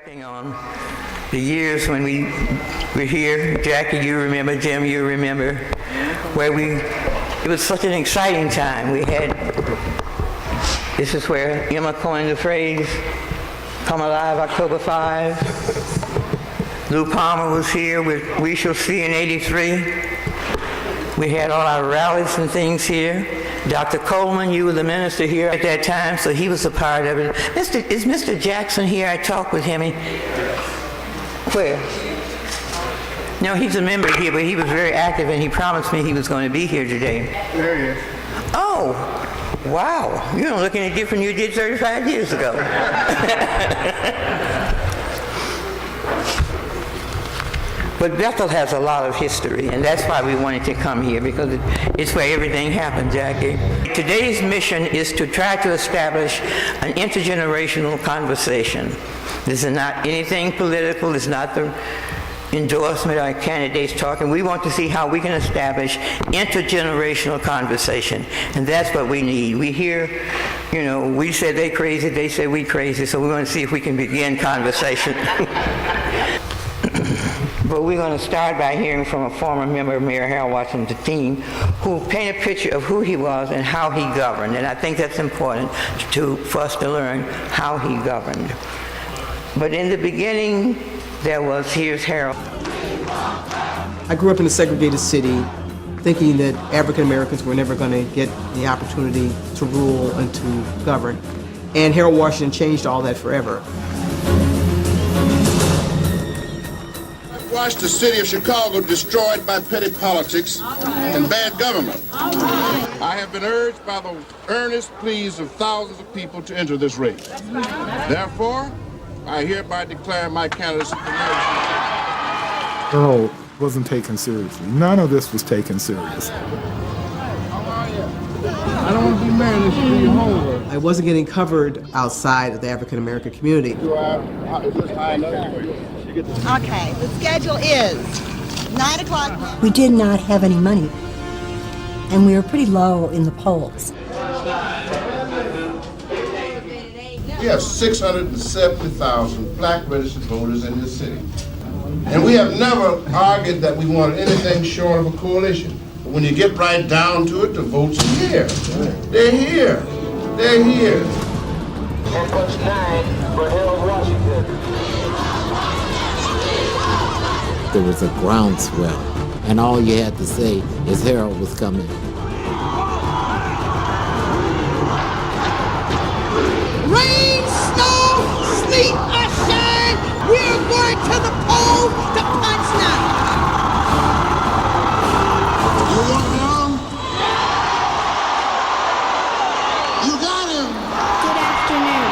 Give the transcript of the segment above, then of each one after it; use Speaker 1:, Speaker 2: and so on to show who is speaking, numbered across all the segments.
Speaker 1: reflecting on the years when we were here. Jackie, you remember. Jim, you remember. It was such an exciting time. This is where Emma coined the phrase, "Come Alive, October 5." Lou Palmer was here with We Shall See in '83. We had all our rallies and things here. Dr. Coleman, you were the minister here at that time, so he was a part of it. Is Mr. Jackson here? I talked with him. Where? No, he's a member here, but he was very active, and he promised me he was going to be here today.
Speaker 2: There he is.
Speaker 1: Oh, wow. You're looking at different than you did 35 years ago. But Bethel has a lot of history, and that's why we wanted to come here, because it's where everything happened, Jackie. Today's mission is to try to establish an intergenerational conversation. This is not anything political. It's not the endorsement of candidates talking. We want to see how we can establish intergenerational conversation, and that's what we need. We hear, we say they crazy, they say we crazy, so we want to see if we can begin conversation. But we're going to start by hearing from a former member of Mayor Harold Washington's team who painted a picture of who he was and how he governed. And I think that's important for us to learn how he governed. But in the beginning, here's Harold.
Speaker 3: I grew up in a segregated city thinking that African Americans were never going to get the opportunity to rule and to govern. And Harold Washington changed all that forever.
Speaker 2: Watched the city of Chicago destroyed by petty politics and bad government. I have been urged by the earnest pleas of thousands of people to enter this race. Therefore, I hereby declare my candidacy for mayor.
Speaker 4: Harold wasn't taken seriously. None of this was taken seriously.
Speaker 2: I don't want to be mayor unless you do your homework.
Speaker 3: I wasn't getting covered outside of the African American community.
Speaker 2: Is this high enough?
Speaker 5: Okay, the schedule is 9 o'clock.
Speaker 6: We did not have any money, and we were pretty low in the polls.
Speaker 2: We have 670,000 black registered voters in this city. And we have never argued that we wanted anything short of a coalition. But when you get right down to it, the votes are here. They're here. They're here.
Speaker 7: 10.9 for Harold Washington.
Speaker 8: There was a groundswell, and all you had to say is Harold was coming.
Speaker 5: Rain, snow, sleet, or shine, we're going to the polls to punch now.
Speaker 2: You want him? You got him.
Speaker 9: Good afternoon.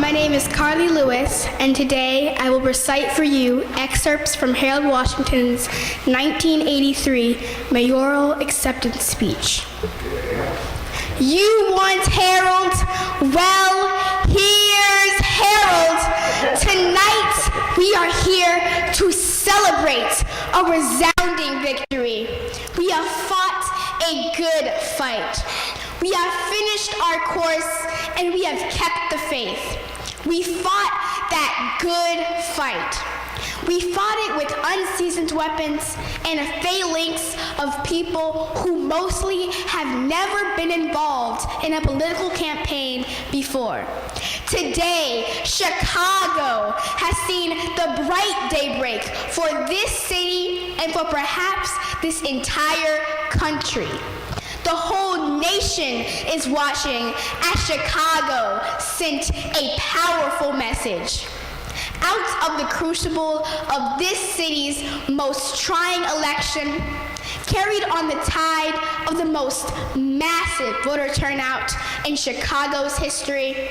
Speaker 9: My name is Connie Lewis, and today I will recite for you excerpts from Harold Washington's 1983 mayoral acceptance speech. You want Harold? Well, here's Harold. Tonight we are here to celebrate a resounding victory. We have fought a good fight. We have finished our course, and we have kept the faith. We fought that good fight. We fought it with unseasoned weapons and a phalanx of people who mostly have never been involved in a political campaign before. Today, Chicago has seen the bright daybreak for this city and for perhaps this entire country. The whole nation is watching as Chicago sent a powerful message. Out of the crucible of this city's most trying election, carried on the tide of the most massive voter turnout in Chicago's history,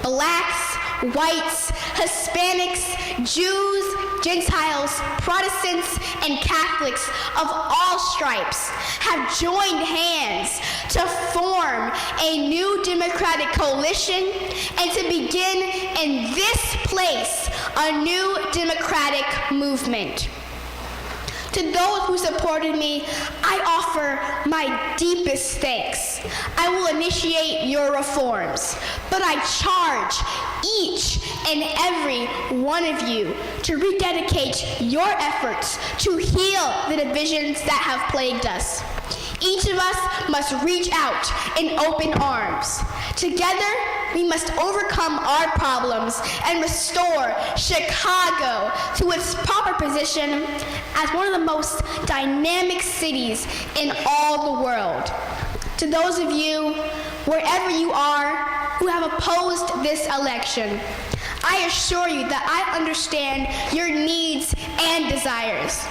Speaker 9: blacks, whites, Hispanics, Jews, Gentiles, Protestants, and Catholics of all stripes have joined hands to form a new democratic coalition and to begin in this place a new democratic movement. To those who supported me, I offer my deepest thanks. I will initiate your reforms, but I charge each and every one of you to rededicate your efforts to heal the divisions that have plagued us. Each of us must reach out in open arms. Together, we must overcome our problems and restore Chicago to its proper position as one of the most dynamic cities in all the world. To those of you, wherever you are, who have opposed this election, I assure you that I understand your needs and desires.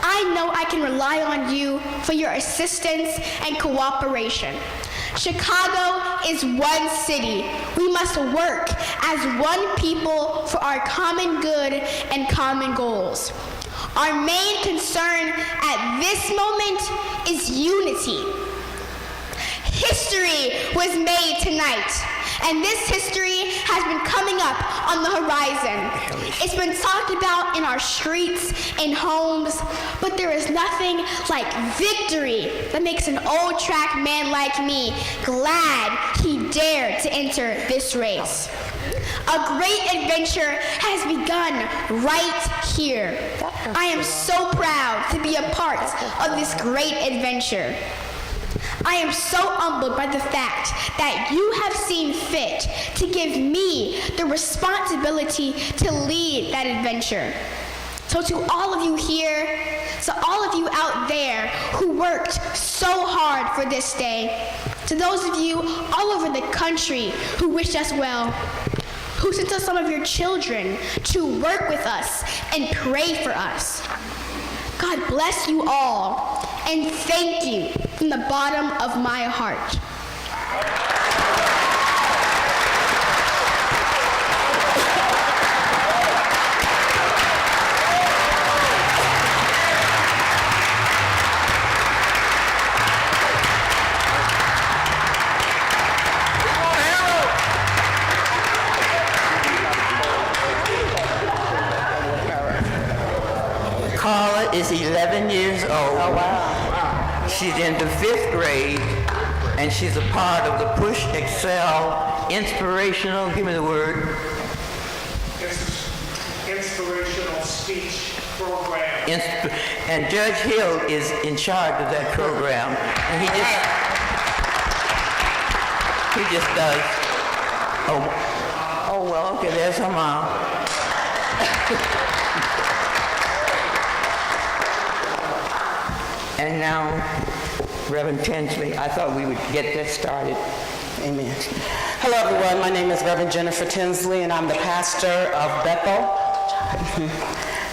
Speaker 9: I know I can rely on you for your assistance and cooperation. Chicago is one city. We must work as one people for our common good and common goals. Our main concern at this moment is unity. History was made tonight, and this history has been coming up on the horizon. It's been talked about in our streets, in homes, but there is nothing like victory that makes an old track man like me glad he dared to enter this race. A great adventure has begun right here. I am so proud to be a part of this great adventure. I am so humbled by the fact that you have seen fit to give me the responsibility to lead that adventure. So to all of you here, to all of you out there who worked so hard for this day, to those of you all over the country who wish us well, who sent us some of your children to work with us and pray for us. God bless you all, and thank you from the bottom of my heart.
Speaker 1: Carla is 11 years old. Oh, wow. She's in the 5th grade, and she's a part of the Push Excel Inspirational, give me the word.
Speaker 10: Inspirational speech program.
Speaker 1: And Judge Hill is in charge of that program, and he just does. Oh well, okay, there's her mom. And now, Reverend Tinsley, I thought we would get this started.
Speaker 11: Amen. Hello, everyone. My name is Reverend Jennifer Tinsley, and I'm the pastor of Bethel.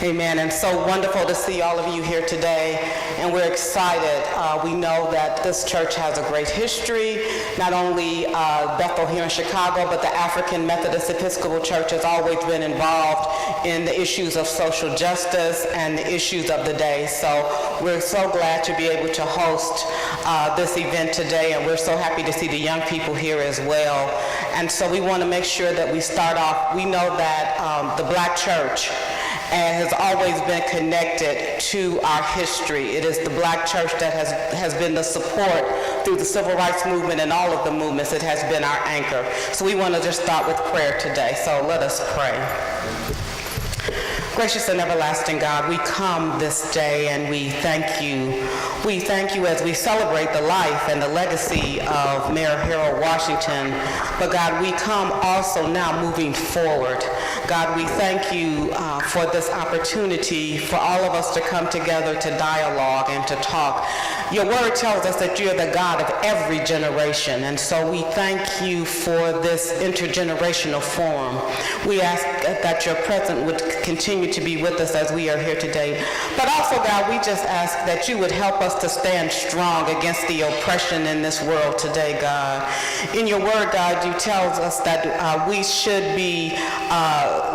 Speaker 11: Amen. And so wonderful to see all of you here today, and we're excited. We know that this church has a great history. Not only Bethel here in Chicago, but the African Methodist Episcopal Church has always been involved in the issues of social justice and the issues of the day. So we're so glad to be able to host this event today, and we're so happy to see the young people here as well. And so we want to make sure that we start off. We know that the Black church has always been connected to our history. It is the Black church that has been the support through the civil rights movement and all of the movements. It has been our anchor. So we want to just start with prayer today. So let us pray. Gracious and everlasting God, we come this day and we thank you. We thank you as we celebrate the life and the legacy of Mayor Harold Washington. But God, we come also now moving forward. God, we thank you for this opportunity for all of us to come together to dialogue and to talk. Your word tells us that you're the God of every generation, and so we thank you for this intergenerational forum. We ask that your presence would continue to be with us as we are here today. But also, God, we just ask that you would help us to stand strong against the oppression in this world today, God. In your word, God, you tell us that we should be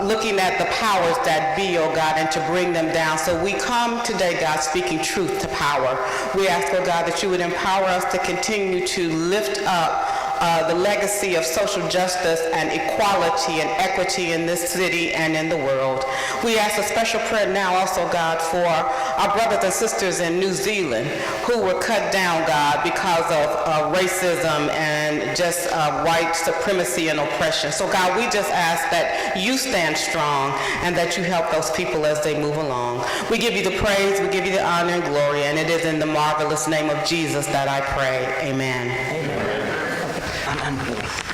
Speaker 11: looking at the powers that be, oh God, and to bring them down. So we come today, God, speaking truth to power. We ask, oh God, that you would empower us to continue to lift up the legacy of social justice and equality and equity in this city and in the world. We ask a special prayer now also, God, for our brothers and sisters in New Zealand who were cut down, God, because of racism and just white supremacy and oppression. So, God, we just ask that you stand strong and that you help those people as they move along. We give you the praise, we give you the honor and glory, and it is in the marvelous name of Jesus that I pray. Amen.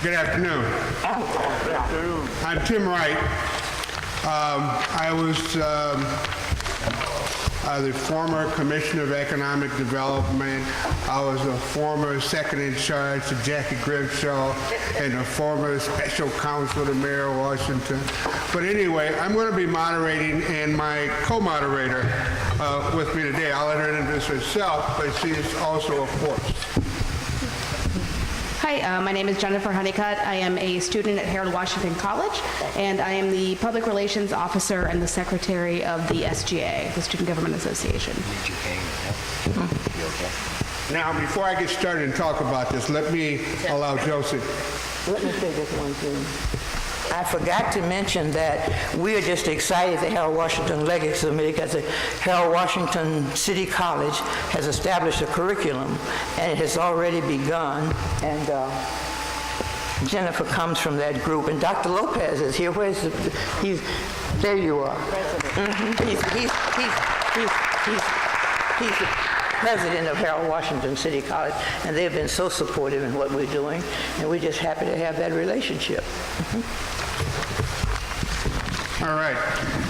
Speaker 12: Good afternoon. I'm Tim Wright. I was the former Commissioner of Economic Development. I was a former second in charge to Jackie Grimshaw and a former special counsel to Mayor of Washington. But anyway, I'm going to be moderating, and my co-moderator with me today, I'll let her introduce herself, but she is also a force.
Speaker 13: Hi, my name is Jennifer Honeycutt. I am a student at Harold Washington College, and I am the Public Relations Officer and the Secretary of the SGA, the Student Government Association.
Speaker 12: Now, before I get started and talk about this, let me allow Josie.
Speaker 1: Let me say this one thing. I forgot to mention that we are just excited the Harold Washington Legacy Committee because the Harold Washington City College has established a curriculum and it has already begun. And Jennifer comes from that group, and Dr. Lopez is here. Where's he's there? You are. Mm-hmm. He's the president of Harold Washington City College, and they've been so supportive in what we're doing, and we're just happy to have that relationship. Mm-hmm.
Speaker 12: All right.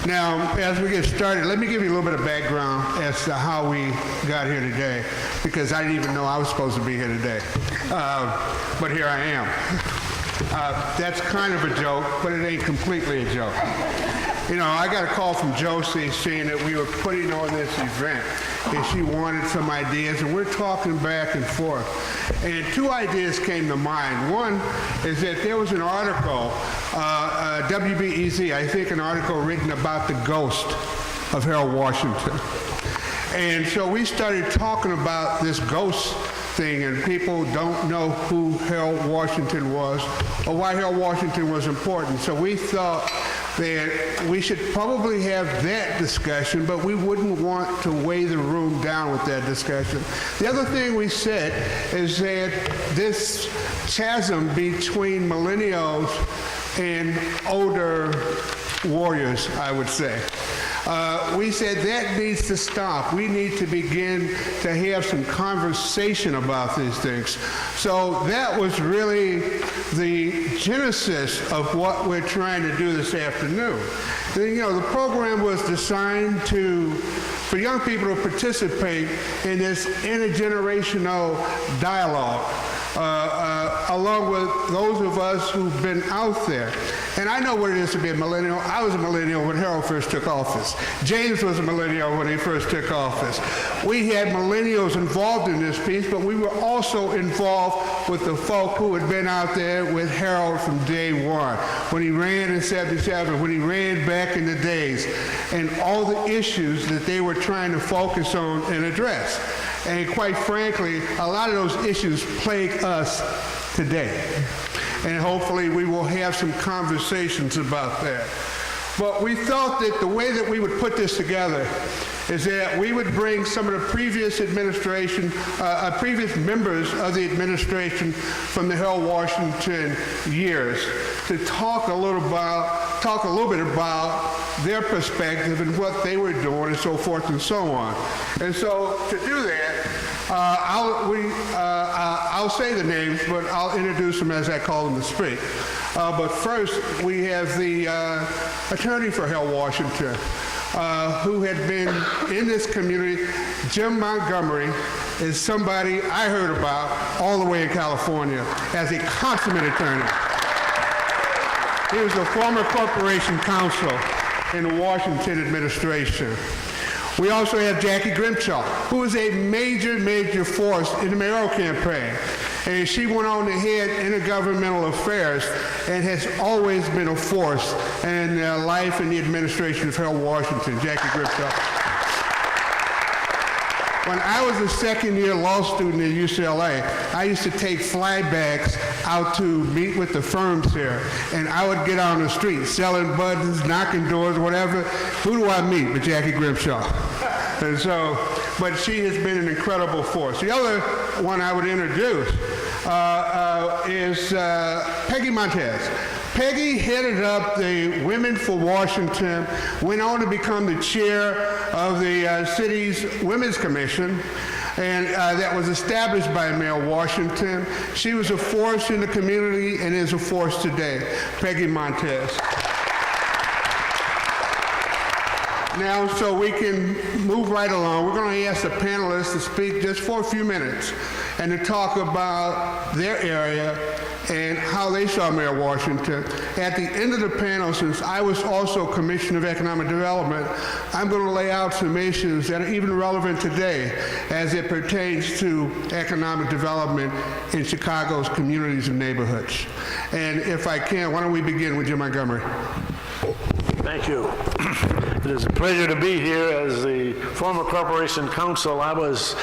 Speaker 12: Now, as we get started, let me give you a little bit of background as to how we got here today, because I didn't even know I was supposed to be here today. But here I am. That's kind of a joke, but it ain't completely a joke. You know, I got a call from Josie saying that we were putting on this event, and she wanted some ideas, and we're talking back and forth. And two ideas came to mind. One is that there was an article, WBEZ, I think an article written about the ghost of Harold Washington. And so we started talking about this ghost thing, and people don't know who Harold Washington was or why Harold Washington was important. So we thought that we should probably have that discussion, but we wouldn't want to weigh the room down with that discussion. The other thing we said is that this chasm between millennials and older warriors, I would say, we said that needs to stop. We need to begin to have some conversation about these things. So that was really the genesis of what we're trying to do this afternoon. And, you know, the program was designed for young people to participate in this intergenerational dialogue, along with those of us who've been out there. And I know what it is to be a millennial. I was a millennial when Harold first took office. James was a millennial when he first took office. We had millennials involved in this piece, but we were also involved with the folk who had been out there with Harold from day one, when he ran in 77, when he ran back in the days, and all the issues that they were trying to focus on and address. And quite frankly, a lot of those issues plague us today. And hopefully we will have some conversations about that. But we thought that the way that we would put this together is that we would bring some of the previous administration, previous members of the administration from the Harold Washington years to talk a little bit about their perspective and what they were doing and so forth and so on. And so to do that, I'll say the names, but I'll introduce them as I call them to speak. But first, we have the attorney for Harold Washington, who had been in this community. Jim Montgomery is somebody I heard about all the way in California as a consummate attorney. He was a former corporation counsel in the Washington administration. We also have Jackie Grimshaw, who was a major force in the mayoral campaign. And she went on to head intergovernmental affairs and has always been a force in the life and the administration of Harold Washington. Jackie Grimshaw. When I was a second-year law student at UCLA, I used to take flybags out to meet with the firms here, and I would get on the street selling buttons, knocking doors, whatever. Who do I meet but Jackie Grimshaw? And so, but she has been an incredible force. The other one I would introduce is Peggy Montez. Peggy headed up the Women for Washington, went on to become the chair of the city's Women's Commission, and that was established by Mayor Washington. She was a force in the community and is a force today. Peggy Montez. Now, so we can move right along, we're going to ask the panelists to speak just for a few minutes and to talk about their area and how they saw Mayor Washington. At the end of the panel, since I was also Commissioner of Economic Development, I'm going to lay out some issues that are even relevant today as it pertains to economic development in Chicago's communities and neighborhoods. And if I can, why don't we begin with Jim Montgomery?
Speaker 14: Thank you. It is a pleasure to be here. As the former corporation counsel, I was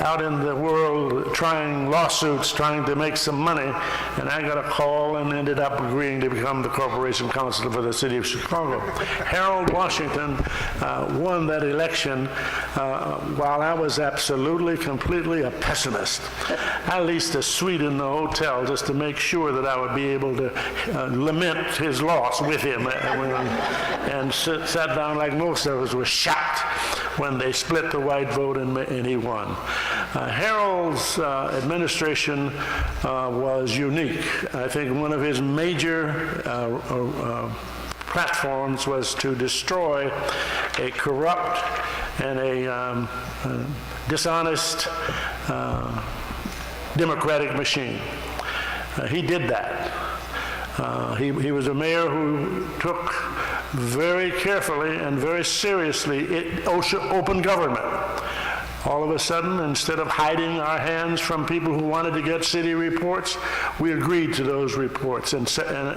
Speaker 14: out in the world trying lawsuits, trying to make some money, and I got a call and ended up agreeing to become the corporation counsel for the city of Chicago. Harold Washington won that election while I was absolutely, completely a pessimist. I leased a suite in the hotel just to make sure that I would be able to lament his loss with him, and sat down like most of us were shocked when they split the white vote and he won. Harold's administration was unique. I think one of his major platforms was to destroy a corrupt and a dishonest democratic machine. He did that. He was a mayor who took very carefully and very seriously open government. All of a sudden, instead of hiding our hands from people who wanted to get city reports, we agreed to those reports and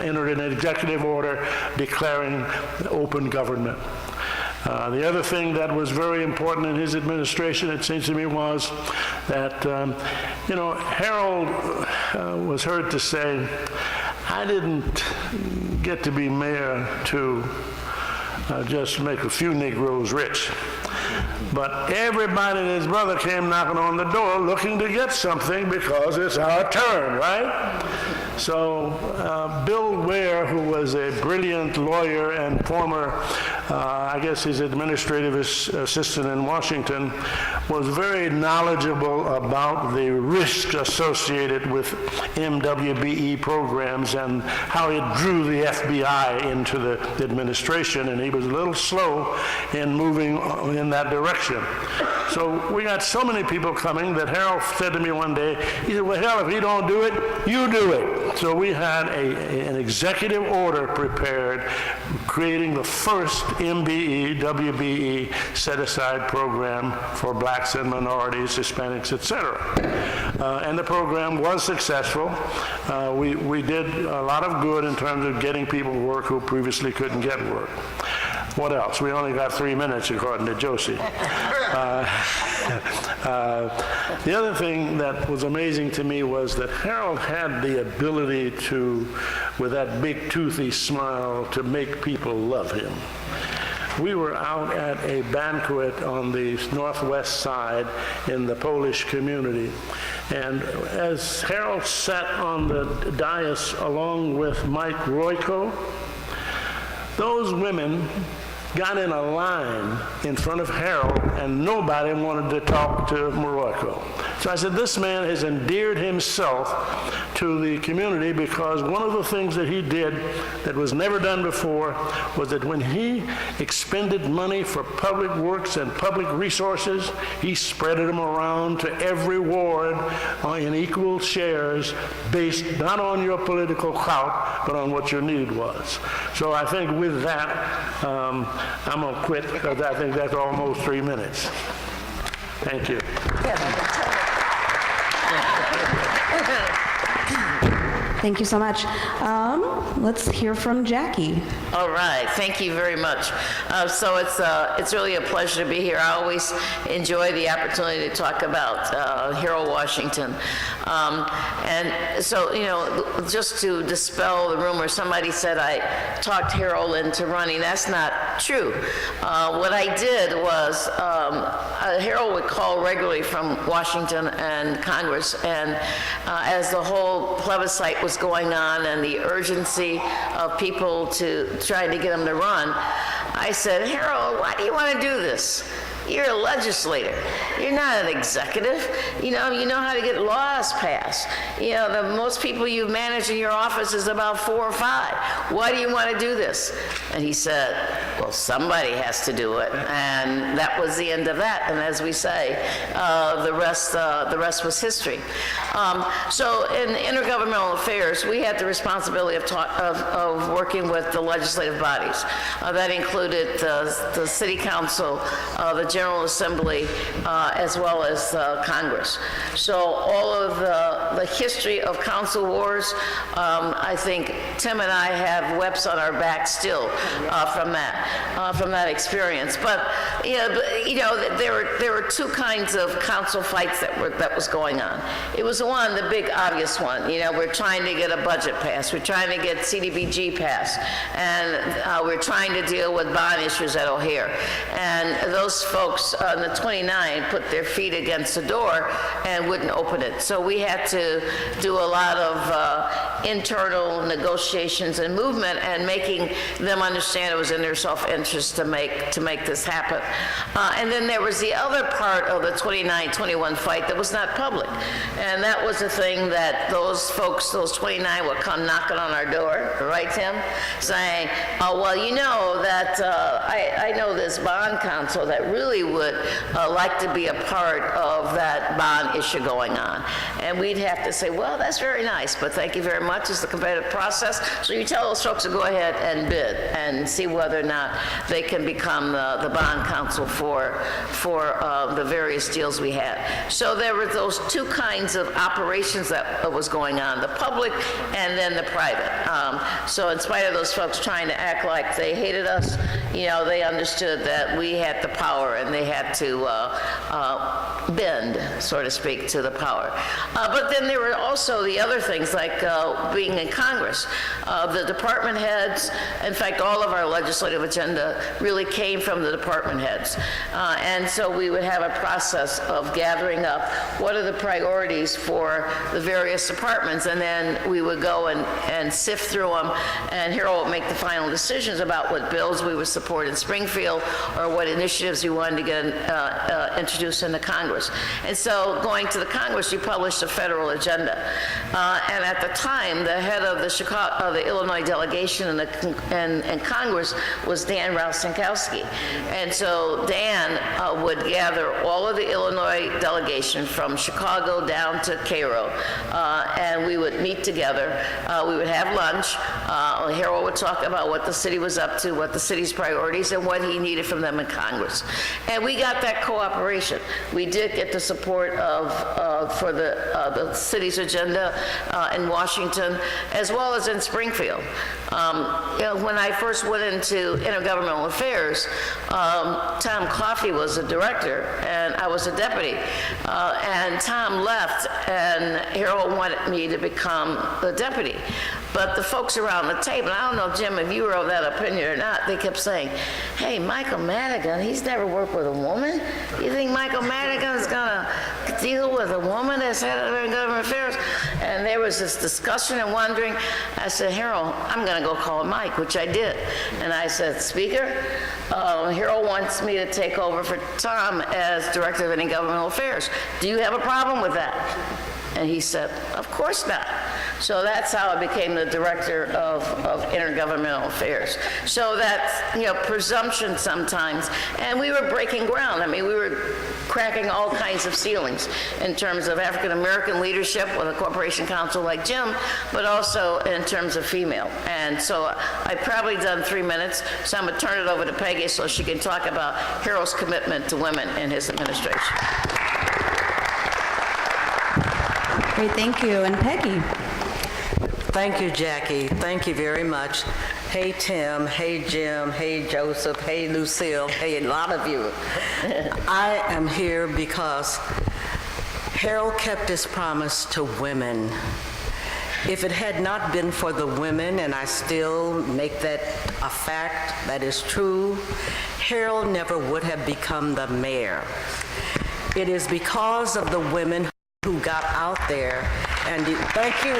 Speaker 14: entered an executive order declaring open government. The other thing that was very important in his administration, it seems to me, was that, Harold was heard to say, I didn't get to be mayor to just make a few Negroes rich. But everybody and his brother came knocking on the door looking to get something because it's our turn, right? So Bill Ware, who was a brilliant lawyer and former, I guess his administrative assistant in Washington, was very knowledgeable about the risk associated with MWBE programs and how it drew the FBI into the administration, and he was a little slow in moving in that direction. So we got so many people coming that Harold said to me one day, he said, well, hell, if he don't do it, you do it. So we had an executive order prepared creating the first MBE, WBE set-aside program for blacks and minorities, Hispanics, etc. And the program was successful. We did a lot of good in terms of getting people work who previously couldn't get work. What else? We only got 3 minutes, according to Josie. The other thing that was amazing to me was that Harold had the ability to, with that big toothy smile, to make people love him. We were out at a banquet on the northwest side in the Polish community, and as Harold sat on the dais along with Mike Royko, those women got in a line in front of Harold, and nobody wanted to talk to Morocco. So I said, this man has endeared himself to the community because one of the things that he did that was never done before was that when he expended money for public works and public resources, he spread them around to every ward in equal shares based not on your political clout, but on what your need was. So I think with that, I'm going to quit because I think that's almost 3 minutes. Thank you.
Speaker 13: Thank you so much. Let's hear from Jackie.
Speaker 15: All right, thank you very much. So it's really a pleasure to be here. I always enjoy the opportunity to talk about Harold Washington. And so, you know, just to dispel the rumor, somebody said I talked Harold into running. That's not true. What I did was, Harold would call regularly from Washington and Congress, and as the whole plebiscite was going on and the urgency of people to trying to get him to run, I said, Harold, why do you want to do this? You're a legislator. You're not an executive. You know how to get laws passed. You know, the most people you manage in your office is about 4 or 5. Why do you want to do this? And he said, well, somebody has to do it. And that was the end of that. And as we say, the rest was history. So in intergovernmental affairs, we had the responsibility of working with the legislative bodies. That included the City Council, the General Assembly, as well as Congress. So all of the history of council wars, I think Tim and I have webs on our back still from that experience. But there were 2 kinds of council fights that was going on. It was the big obvious one. You know, we're trying to get a budget passed. We're trying to get CDBG passed, and we're trying to deal with bond issues at O'Hare. And those folks on the 29 put their feet against the door and wouldn't open it. So we had to do a lot of internal negotiations and movement and making them understand it was in their self-interest to make this happen. And then there was the other part of the 29-21 fight that was not public. And that was the thing that those folks, those 29, would come knocking on our door, right, Tim? Saying, oh, well, you know that I know this bond council that really would like to be a part of that bond issue going on. And we'd have to say, well, that's very nice, but thank you very much. It's the competitive process. So you tell those folks to go ahead and bid and see whether or not they can become the bond counsel for the various deals we had. So there were those 2 kinds of operations that was going on, the public and then the private. So in spite of those folks trying to act like they hated us, you know, they understood that we had the power and they had to bend, so to speak, to the power. But then there were also the other things like being in Congress. The department heads, in fact, all of our legislative agenda really came from the department heads. And so we would have a process of gathering up what are the priorities for the various departments, and then we would go and sift through them, and Harold would make the final decisions about what bills we would support in Springfield or what initiatives we wanted to get introduced into Congress. And so going to the Congress, you published a federal agenda. And at the time, the head of the Illinois delegation in Congress was Dan Raustenkowski. And so Dan would gather all of the Illinois delegation from Chicago down to Cairo, and we would meet together. We would have lunch. Harold would talk about what the city was up to, what the city's priorities, and what he needed from them in Congress. And we got that cooperation. We did get the support for the city's agenda in Washington, as well as in Springfield. When I first went into intergovernmental affairs, Tom Coffey was the director, and I was a deputy. And Tom left, and Harold wanted me to become the deputy. But the folks around the table, I don't know, Jim, if you were of that opinion or not, they kept saying, hey, Michael Madigan, he's never worked with a woman. You think Michael Madigan's going to deal with a woman as head of government affairs? And there was this discussion and wondering. I said, Harold, I'm going to go call Mike, which I did. And I said, Speaker, Harold wants me to take over for Tom as Director of Intergovernmental Affairs. Do you have a problem with that? And he said, of course not. So that's how I became the director of intergovernmental affairs. So that's, presumption sometimes. And we were breaking ground. I mean, we were cracking all kinds of ceilings in terms of African American leadership with a corporation counsel like Jim, but also in terms of female. And so I've probably done 3 minutes, so I'm going to turn it over to Peggy so she can talk about Harold's commitment to women in his administration.
Speaker 13: Great, thank you. And Peggy.
Speaker 16: Thank you, Jackie. Thank you very much. Hey, Tim. Hey, Jim. Hey, Joseph. Hey, Lucille. Hey, a lot of you. I am here because Harold kept his promise to women. If it had not been for the women, and I still make that a fact, that is true, Harold never would have become the mayor. It is because of the women who got out there and thank you.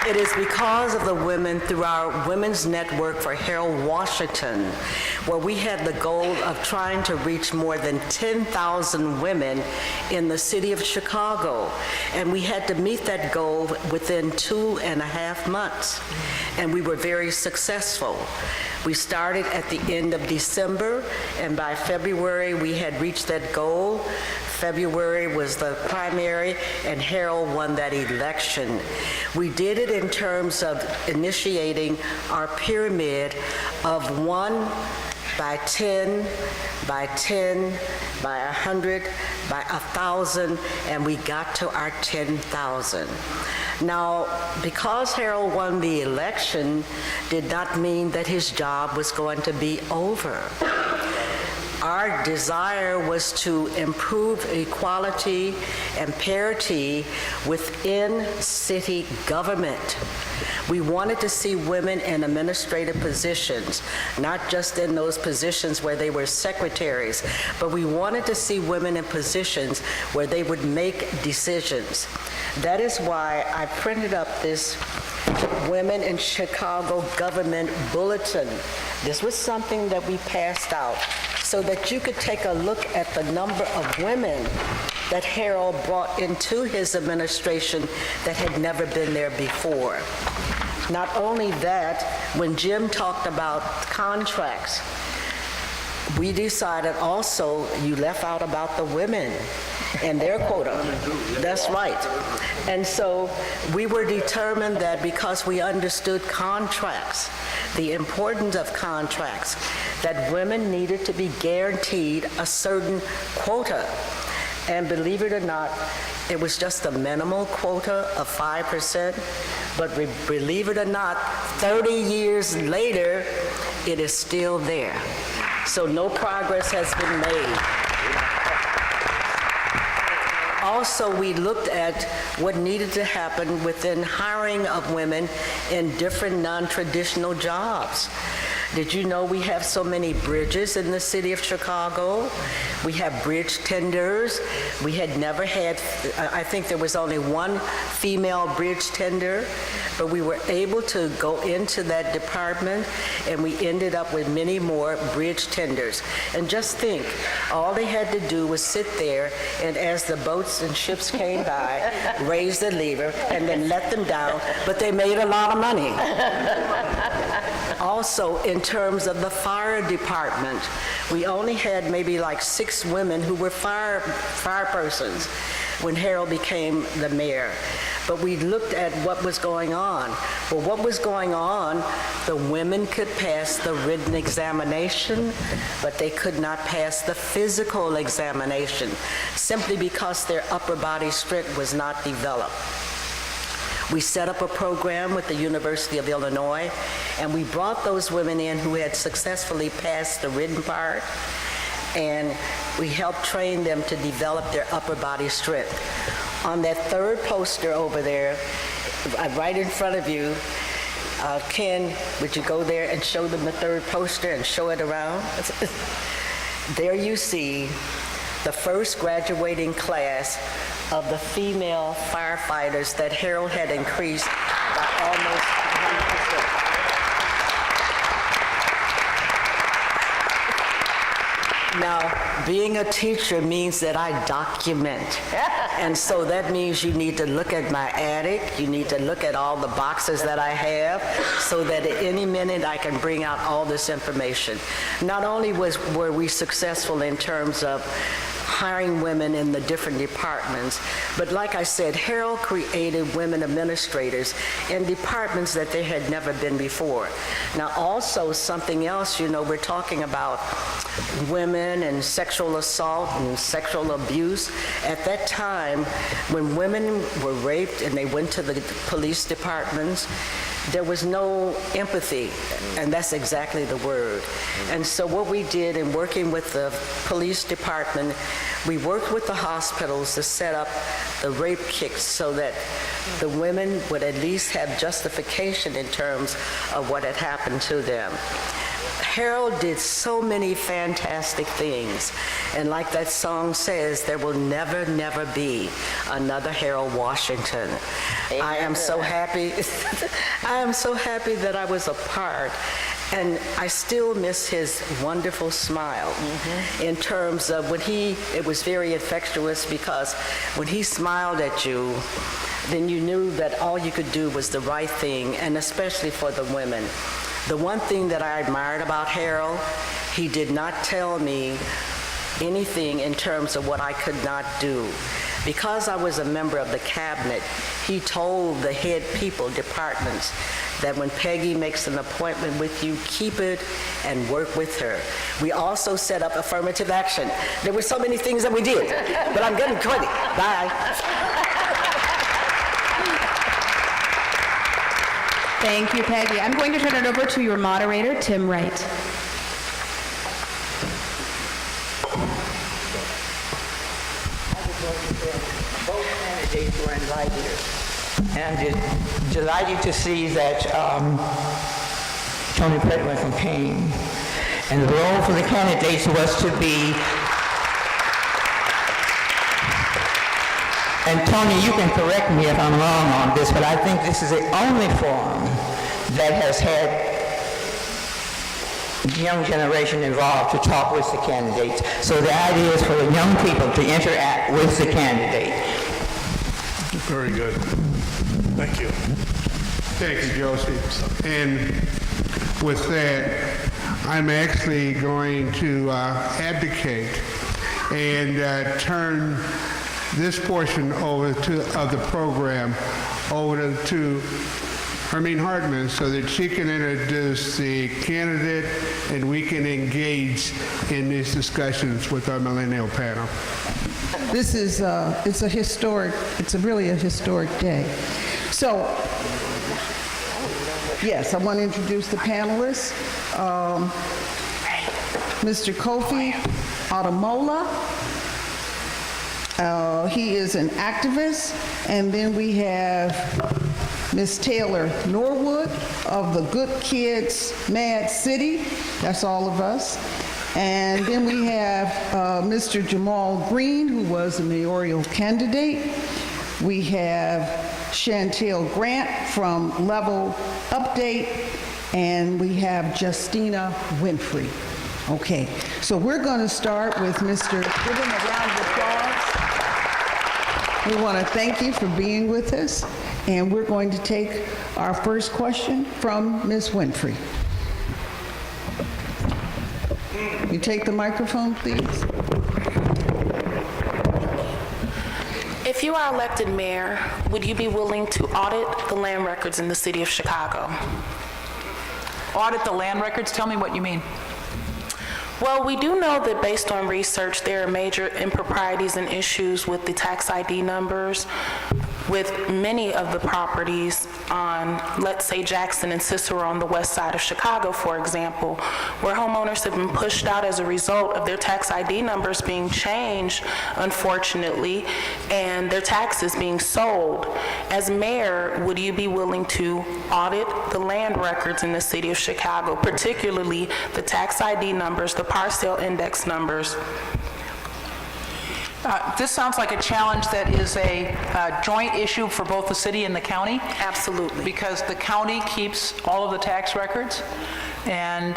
Speaker 16: It is because of the women through our Women's Network for Harold Washington, where we had the goal of trying to reach more than 10,000 women in the city of Chicago. And we had to meet that goal within 2.5 months. And we were very successful. We started at the end of December, and by February we had reached that goal. February was the primary, and Harold won that election. We did it in terms of initiating our pyramid of 1 by 10, by 10, by 100, by 1,000, and we got to our 10,000. Now, because Harold won the election did not mean that his job was going to be over. Our desire was to improve equality and parity within city government. We wanted to see women in administrative positions, not just in those positions where they were secretaries, but we wanted to see women in positions where they would make decisions. That is why I printed up this Women in Chicago Government Bulletin. This was something that we passed out so that you could take a look at the number of women that Harold brought into his administration that had never been there before. Not only that, when Jim talked about contracts, we decided also, you left out about the women and their quota. That's right. And so we were determined that because we understood contracts, the importance of contracts, that women needed to be guaranteed a certain quota. And believe it or not, it was just a minimal quota of 5%, but believe it or not, 30 years later, it is still there. So no progress has been made. Also, we looked at what needed to happen within hiring of women in different non-traditional jobs. Did you know we have so many bridges in the city of Chicago? We have bridge tenders. We had never had, I think there was only one female bridge tender, but we were able to go into that department and we ended up with many more bridge tenders. And just think, all they had to do was sit there and as the boats and ships came by, raise the lever and then let them down, but they made a lot of money. Also, in terms of the fire department, we only had maybe like 6 women who were fire persons when Harold became the mayor. But we looked at what was going on. Well, what was going on, the women could pass the written examination, but they could not pass the physical examination, simply because their upper body strength was not developed. We set up a program with the University of Illinois, and we brought those women in who had successfully passed the written part, and we helped train them to develop their upper body strength. On that third poster over there, right in front of you, Ken, would you go there and show them the third poster and show it around? There you see the first graduating class of the female firefighters that Harold had increased by almost 100%. Now, being a teacher means that I document. And so that means you need to look at my attic, you need to look at all the boxes that I have, so that at any minute I can bring out all this information. Not only were we successful in terms of hiring women in the different departments. But like I said, Harold created women administrators in departments that they had never been before. Now also something else, you know, we're talking about women and sexual assault and sexual abuse. At that time, when women were raped and they went to the police departments, there was no empathy, and that's exactly the word. And so what we did in working with the police department, we worked with the hospitals to set up the rape kits so that the women would at least have justification in terms of what had happened to them. Harold did so many fantastic things, and like that song says, there will never, never be another Harold Washington. I am so happy. I am so happy that I was a part, and I still miss his wonderful smile. In terms of when it was very infectious, because when he smiled at you, then you knew that all you could do was the right thing, and especially for the women. The one thing that I admired about Harold, he did not tell me anything in terms of what I could not do. Because I was a member of the cabinet, he told the head people, departments, that when Peggy makes an appointment with you, keep it and work with her. We also set up affirmative action. There were so many things that we did, but I'm getting credit. Bye.
Speaker 13: Thank you, Peggy. I'm going to turn it over to your moderator, Tim Wright.
Speaker 1: Both candidates were invited, and delighted to see that Tony Pretwinkle came. And the role for the candidates was to be, and Tony, you can correct me if I'm wrong on this, but I think this is the only forum that has had the young generation involved to talk with the candidates. So the idea is for the young people to interact with the candidate.
Speaker 14: Very good. Thank you.
Speaker 12: Thank you, Josie. And with that, I'm actually going to abdicate and turn this portion over of the program over to Hermine Hartman so that she can introduce the candidate and we can engage in these discussions with our Millennial Panel.
Speaker 5: This is it's really a historic day. So, yes, I want to introduce the panelists. Mr. Kofi Ademola. He is an activist. And then we have Ms. Taylor Norwood of the Good Kids Mad City. That's all of us. And then we have Mr. Jamal Green, who was a mayoral candidate. We have Chantel Grant from Level Update. And we have Justina Winfrey. Okay, so we're going to start with Mr. Give him a round of applause. We want to thank you for being with us. And we're going to take our first question from Ms. Winfrey. You take the microphone, please.
Speaker 17: If you are elected mayor, would you be willing to audit the land records in the city of Chicago?
Speaker 18: Audit the land records? Tell me what you mean.
Speaker 17: Well, we do know that based on research, there are major improprieties and issues with the tax ID numbers with many of the properties on, let's say, Jackson and Cicero on the west side of Chicago, for example, where homeowners have been pushed out as a result of their tax ID numbers being changed, unfortunately, and their taxes being sold. As mayor, would you be willing to audit the land records in the city of Chicago, particularly the tax ID numbers, the parcel index numbers?
Speaker 18: This sounds like a challenge that is a joint issue for both the city and the county.
Speaker 17: Absolutely.
Speaker 18: Because the county keeps all of the tax records and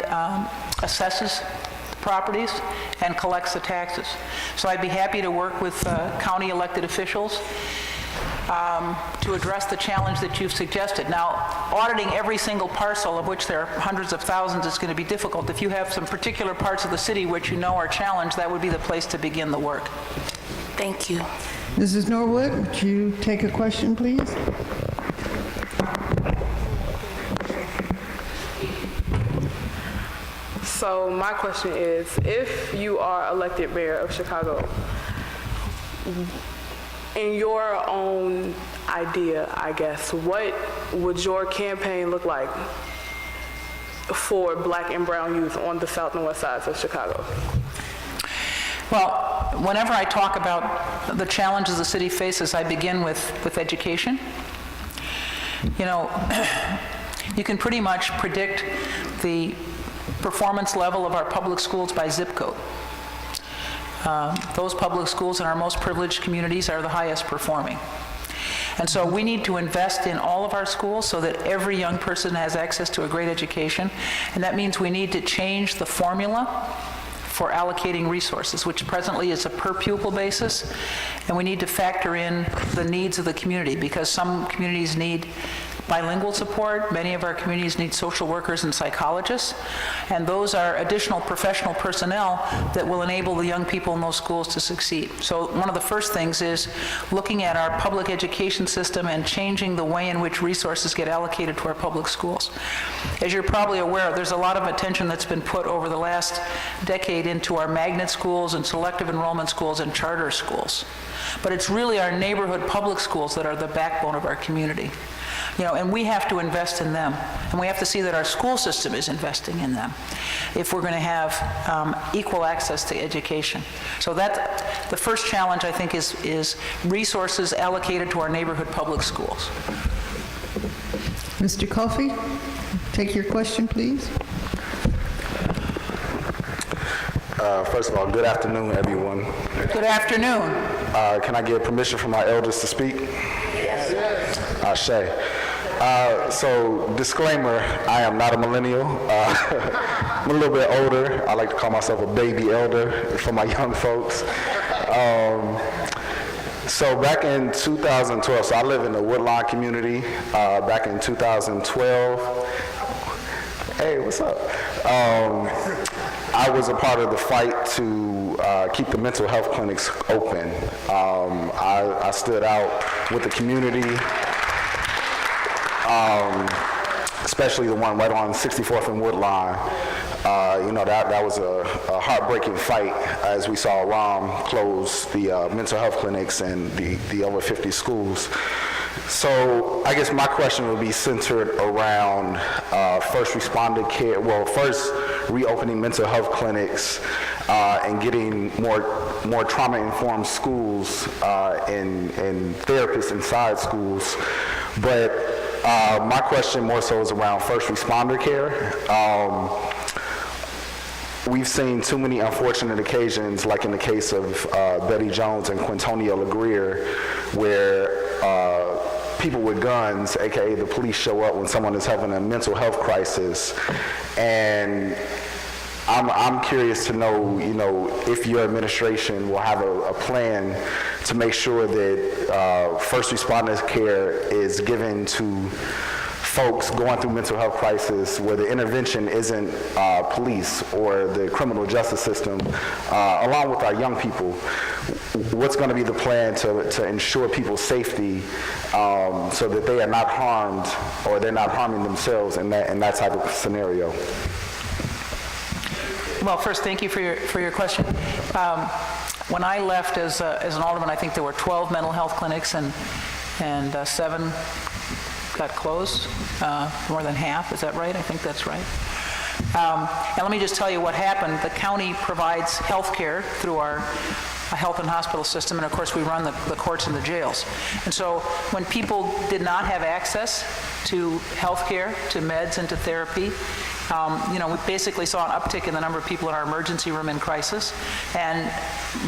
Speaker 18: assesses the properties and collects the taxes. So I'd be happy to work with county elected officials to address the challenge that you've suggested. Now, auditing every single parcel, of which there are hundreds of thousands, is going to be difficult. If you have some particular parts of the city which you know are challenged, that would be the place to begin the work.
Speaker 17: Thank you.
Speaker 5: Mrs. Norwood, would you take a question, please?
Speaker 19: So my question is, if you are elected mayor of Chicago, in your own idea, I guess, what would your campaign look like for Black and brown youth on the south and west sides of Chicago?
Speaker 18: Well, whenever I talk about the challenges the city faces, I begin with education. You know, you can pretty much predict the performance level of our public schools by zip code. Those public schools in our most privileged communities are the highest performing. And so we need to invest in all of our schools so that every young person has access to a great education. And that means we need to change the formula for allocating resources, which presently is a per pupil basis. And we need to factor in the needs of the community, because some communities need bilingual support. Many of our communities need social workers and psychologists, and those are additional professional personnel that will enable the young people in those schools to succeed. So one of the first things is looking at our public education system and changing the way in which resources get allocated to our public schools. As you're probably aware, there's a lot of attention that's been put over the last decade into our magnet schools and selective enrollment schools and charter schools. But it's really our neighborhood public schools that are the backbone of our community. You know, and we have to invest in them, and we have to see that our school system is investing in them if we're going to have equal access to education. So that the first challenge, I think, is resources allocated to our neighborhood public schools.
Speaker 5: Mr. Coffey, take your question, please.
Speaker 20: First of all, good afternoon, everyone.
Speaker 18: Good afternoon.
Speaker 20: Can I get permission from my elders to speak?
Speaker 18: Yes.
Speaker 20: Ashe. So, disclaimer, I am not a millennial. I'm a little bit older. I like to call myself a baby elder for my young folks. So back in 2012, so I live in the Woodlawn community. Back in 2012, hey, what's up? I was a part of the fight to keep the mental health clinics open. I stood out with the community, especially the one right on 64th and Woodlawn. You know, that was a heartbreaking fight as we saw ROM close the mental health clinics and the over 50 schools. So I guess my question would be centered around first responder care. Well, first reopening mental health clinics and getting more trauma-informed schools and therapists inside schools. But my question more so is around first responder care. We've seen too many unfortunate occasions, like in the case of Betty Jones and Quintonia LeGrier, where people with guns, aka the police, show up when someone is having a mental health crisis. And I'm curious to know, you know, if your administration will have a plan to make sure that first responders care is given to folks going through mental health crisis where the intervention isn't police or the criminal justice system, along with our young people. What's going to be the plan to ensure people's safety so that they are not harmed or they're not harming themselves in that type of scenario?
Speaker 18: Well, first, thank you for your question. When I left as an alderman, I think there were 12 mental health clinics and 7 got closed, more than half. Is that right? I think that's right. And let me just tell you what happened. The county provides health care through our health and hospital system, and of course we run the courts and the jails. And so when people did not have access to health care, to meds, and to therapy, you know, we basically saw an uptick in the number of people in our emergency room in crisis, and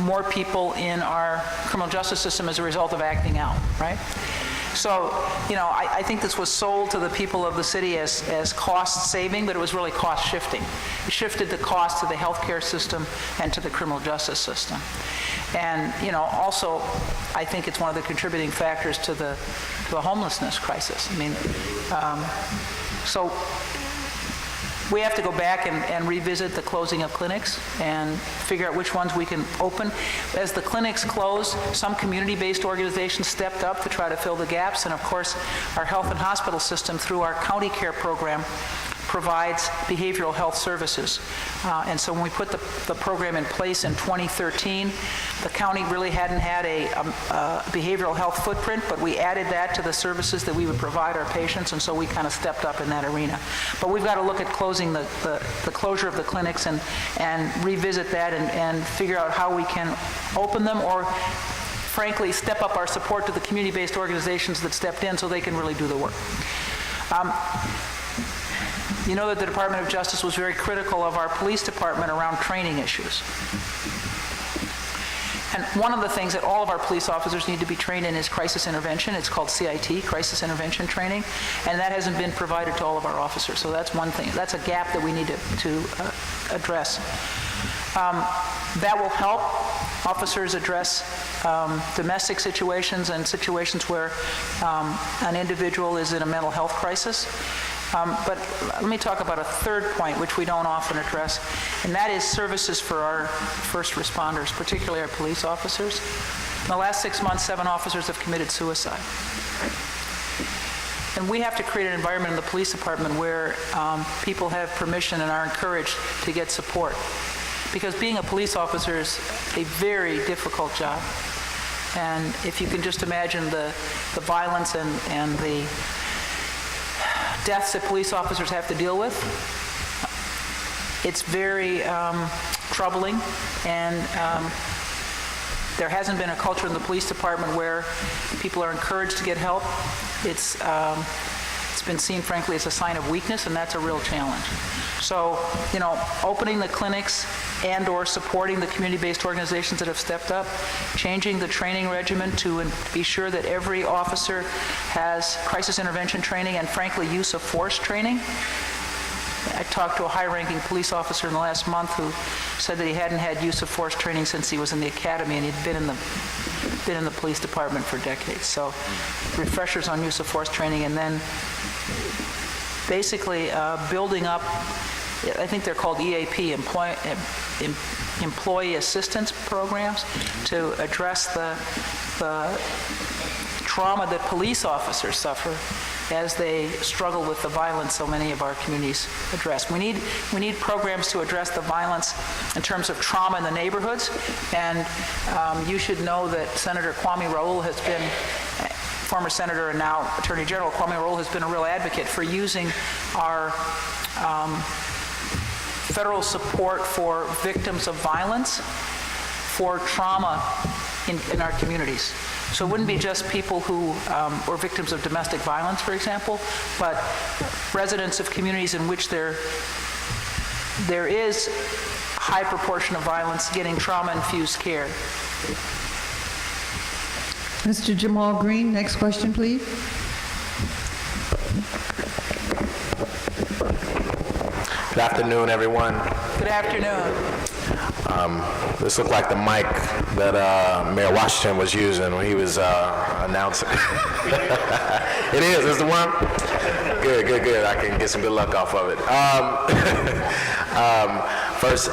Speaker 18: more people in our criminal justice system as a result of acting out, right? So, you know, I think this was sold to the people of the city as cost saving, but it was really cost shifting. It shifted the cost to the healthcare system and to the criminal justice system. And, you know, also, I think it's one of the contributing factors to the homelessness crisis. I mean, so we have to go back and revisit the closing of clinics and figure out which ones we can open. As the clinics closed, some community-based organizations stepped up to try to fill the gaps, and of course, our health and hospital system, through our county care program, provides behavioral health services. And so when we put the program in place in 2013, the county really hadn't had a behavioral health footprint, but we added that to the services that we would provide our patients, and so we kind of stepped up in that arena. But we've got to look at closing the closure of the clinics and revisit that and figure out how we can open them, or frankly, step up our support to the community-based organizations that stepped in so they can really do the work. You know that the Department of Justice was very critical of our police department around training issues. And one of the things that all of our police officers need to be trained in is crisis intervention. It's called CIT, crisis intervention training, and that hasn't been provided to all of our officers. So that's one thing. That's a gap that we need to address. That will help officers address domestic situations and situations where an individual is in a mental health crisis. But let me talk about a third point, which we don't often address, and that is services for our first responders, particularly our police officers. In the last 6 months, 7 officers have committed suicide. And we have to create an environment in the police department where people have permission and are encouraged to get support. Because being a police officer is a very difficult job. And if you can just imagine the violence and the deaths that police officers have to deal with, it's very troubling, and there hasn't been a culture in the police department where people are encouraged to get help. It's been seen, frankly, as a sign of weakness, and that's a real challenge. So, you know, opening the clinics and or supporting the community-based organizations that have stepped up, changing the training regimen to be sure that every officer has crisis intervention training and, frankly, use of force training. I talked to a high-ranking police officer in the last month who said that he hadn't had use of force training since he was in the academy, and he'd been in the police department for decades. So refreshers on use of force training, and then basically building up, I think they're called EAP, employee assistance programs, to address the trauma that police officers suffer as they struggle with the violence so many of our communities address. We need programs to address the violence in terms of trauma in the neighborhoods, and you should know that Senator Kwame Raoul has been, former senator and now Attorney General Kwame Raoul, has been a real advocate for using our federal support for victims of violence for trauma in our communities. So it wouldn't be just people who were victims of domestic violence, for example, but residents of communities in which there is high proportion of violence getting trauma-infused care.
Speaker 5: Mr. Jamal Green, next question, please.
Speaker 21: Good afternoon, everyone.
Speaker 18: Good afternoon.
Speaker 21: This looked like the mic that Mayor Washington was using when he was announcing. It is. It's the one? Good. I can get some good luck off of it. First,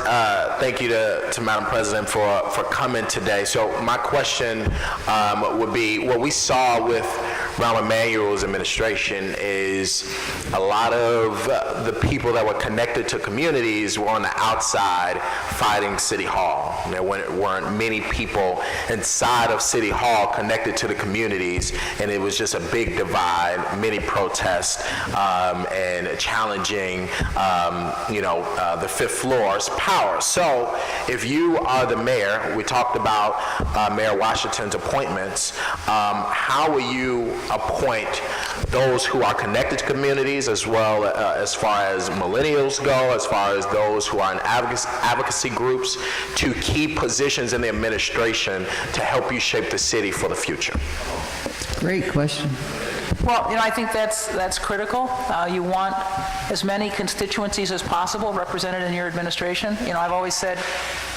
Speaker 21: thank you to Madam President for coming today. So my question would be, what we saw with Rahm Emanuel's administration is a lot of the people that were connected to communities were on the outside fighting City Hall. There weren't many people inside of City Hall connected to the communities, and it was just a big divide, many protests, and challenging, the fifth floor's power. So if you are the mayor, we talked about Mayor Washington's appointments, how will you appoint those who are connected to communities, as well as far as millennials go, as far as those who are in advocacy groups, to key positions in the administration to help you shape the city for the future?
Speaker 5: Great question.
Speaker 18: Well, I think that's critical. You want as many constituencies as possible represented in your administration. I've always said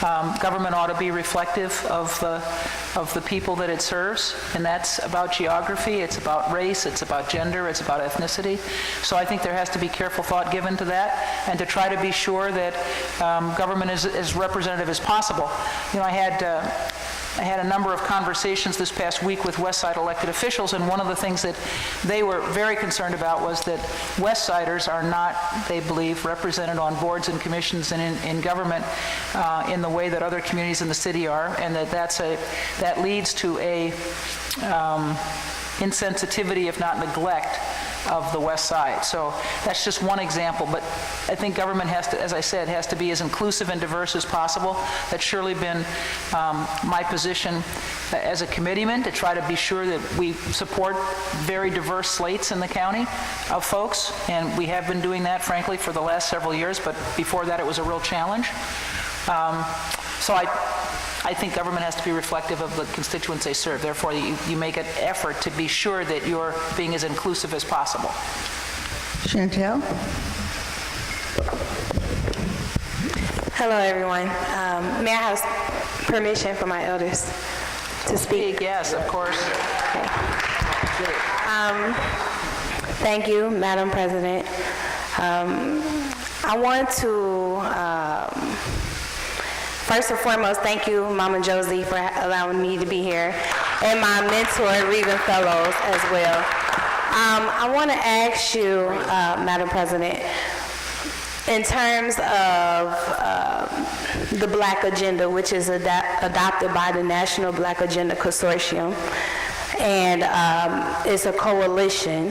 Speaker 18: government ought to be reflective of the people that it serves, and that's about geography, it's about race, it's about gender, it's about ethnicity. So I think there has to be careful thought given to that, and to try to be sure that government is as representative as possible. You know, I had a number of conversations this past week with West Side elected officials, and one of the things that they were very concerned about was that West Siders are not, they believe, represented on boards and commissions and in government in the way that other communities in the city are, and that leads to a insensitivity, if not neglect, of the West Side. So that's just one example, but I think government has to, as I said, has to be as inclusive and diverse as possible. That's surely been my position as a committeeman, to try to be sure that we support very diverse slates in the county of folks, and we have been doing that, frankly, for the last several years, but before that it was a real challenge. So I think government has to be reflective of the constituents they serve. Therefore, you make an effort to be sure that you're being as inclusive as possible.
Speaker 5: Chantel?
Speaker 4: Hello, everyone. May I have permission from my elders to speak?
Speaker 18: Yes, of course.
Speaker 4: Okay. Thank you, Madam President. I want to first and foremost, thank you, Mama Josie, for allowing me to be here, and my mentor, Regan Fellows, as well. I want to ask you, Madam President, in terms of the Black Agenda, which is adopted by the National Black Agenda Consortium, and it's a coalition.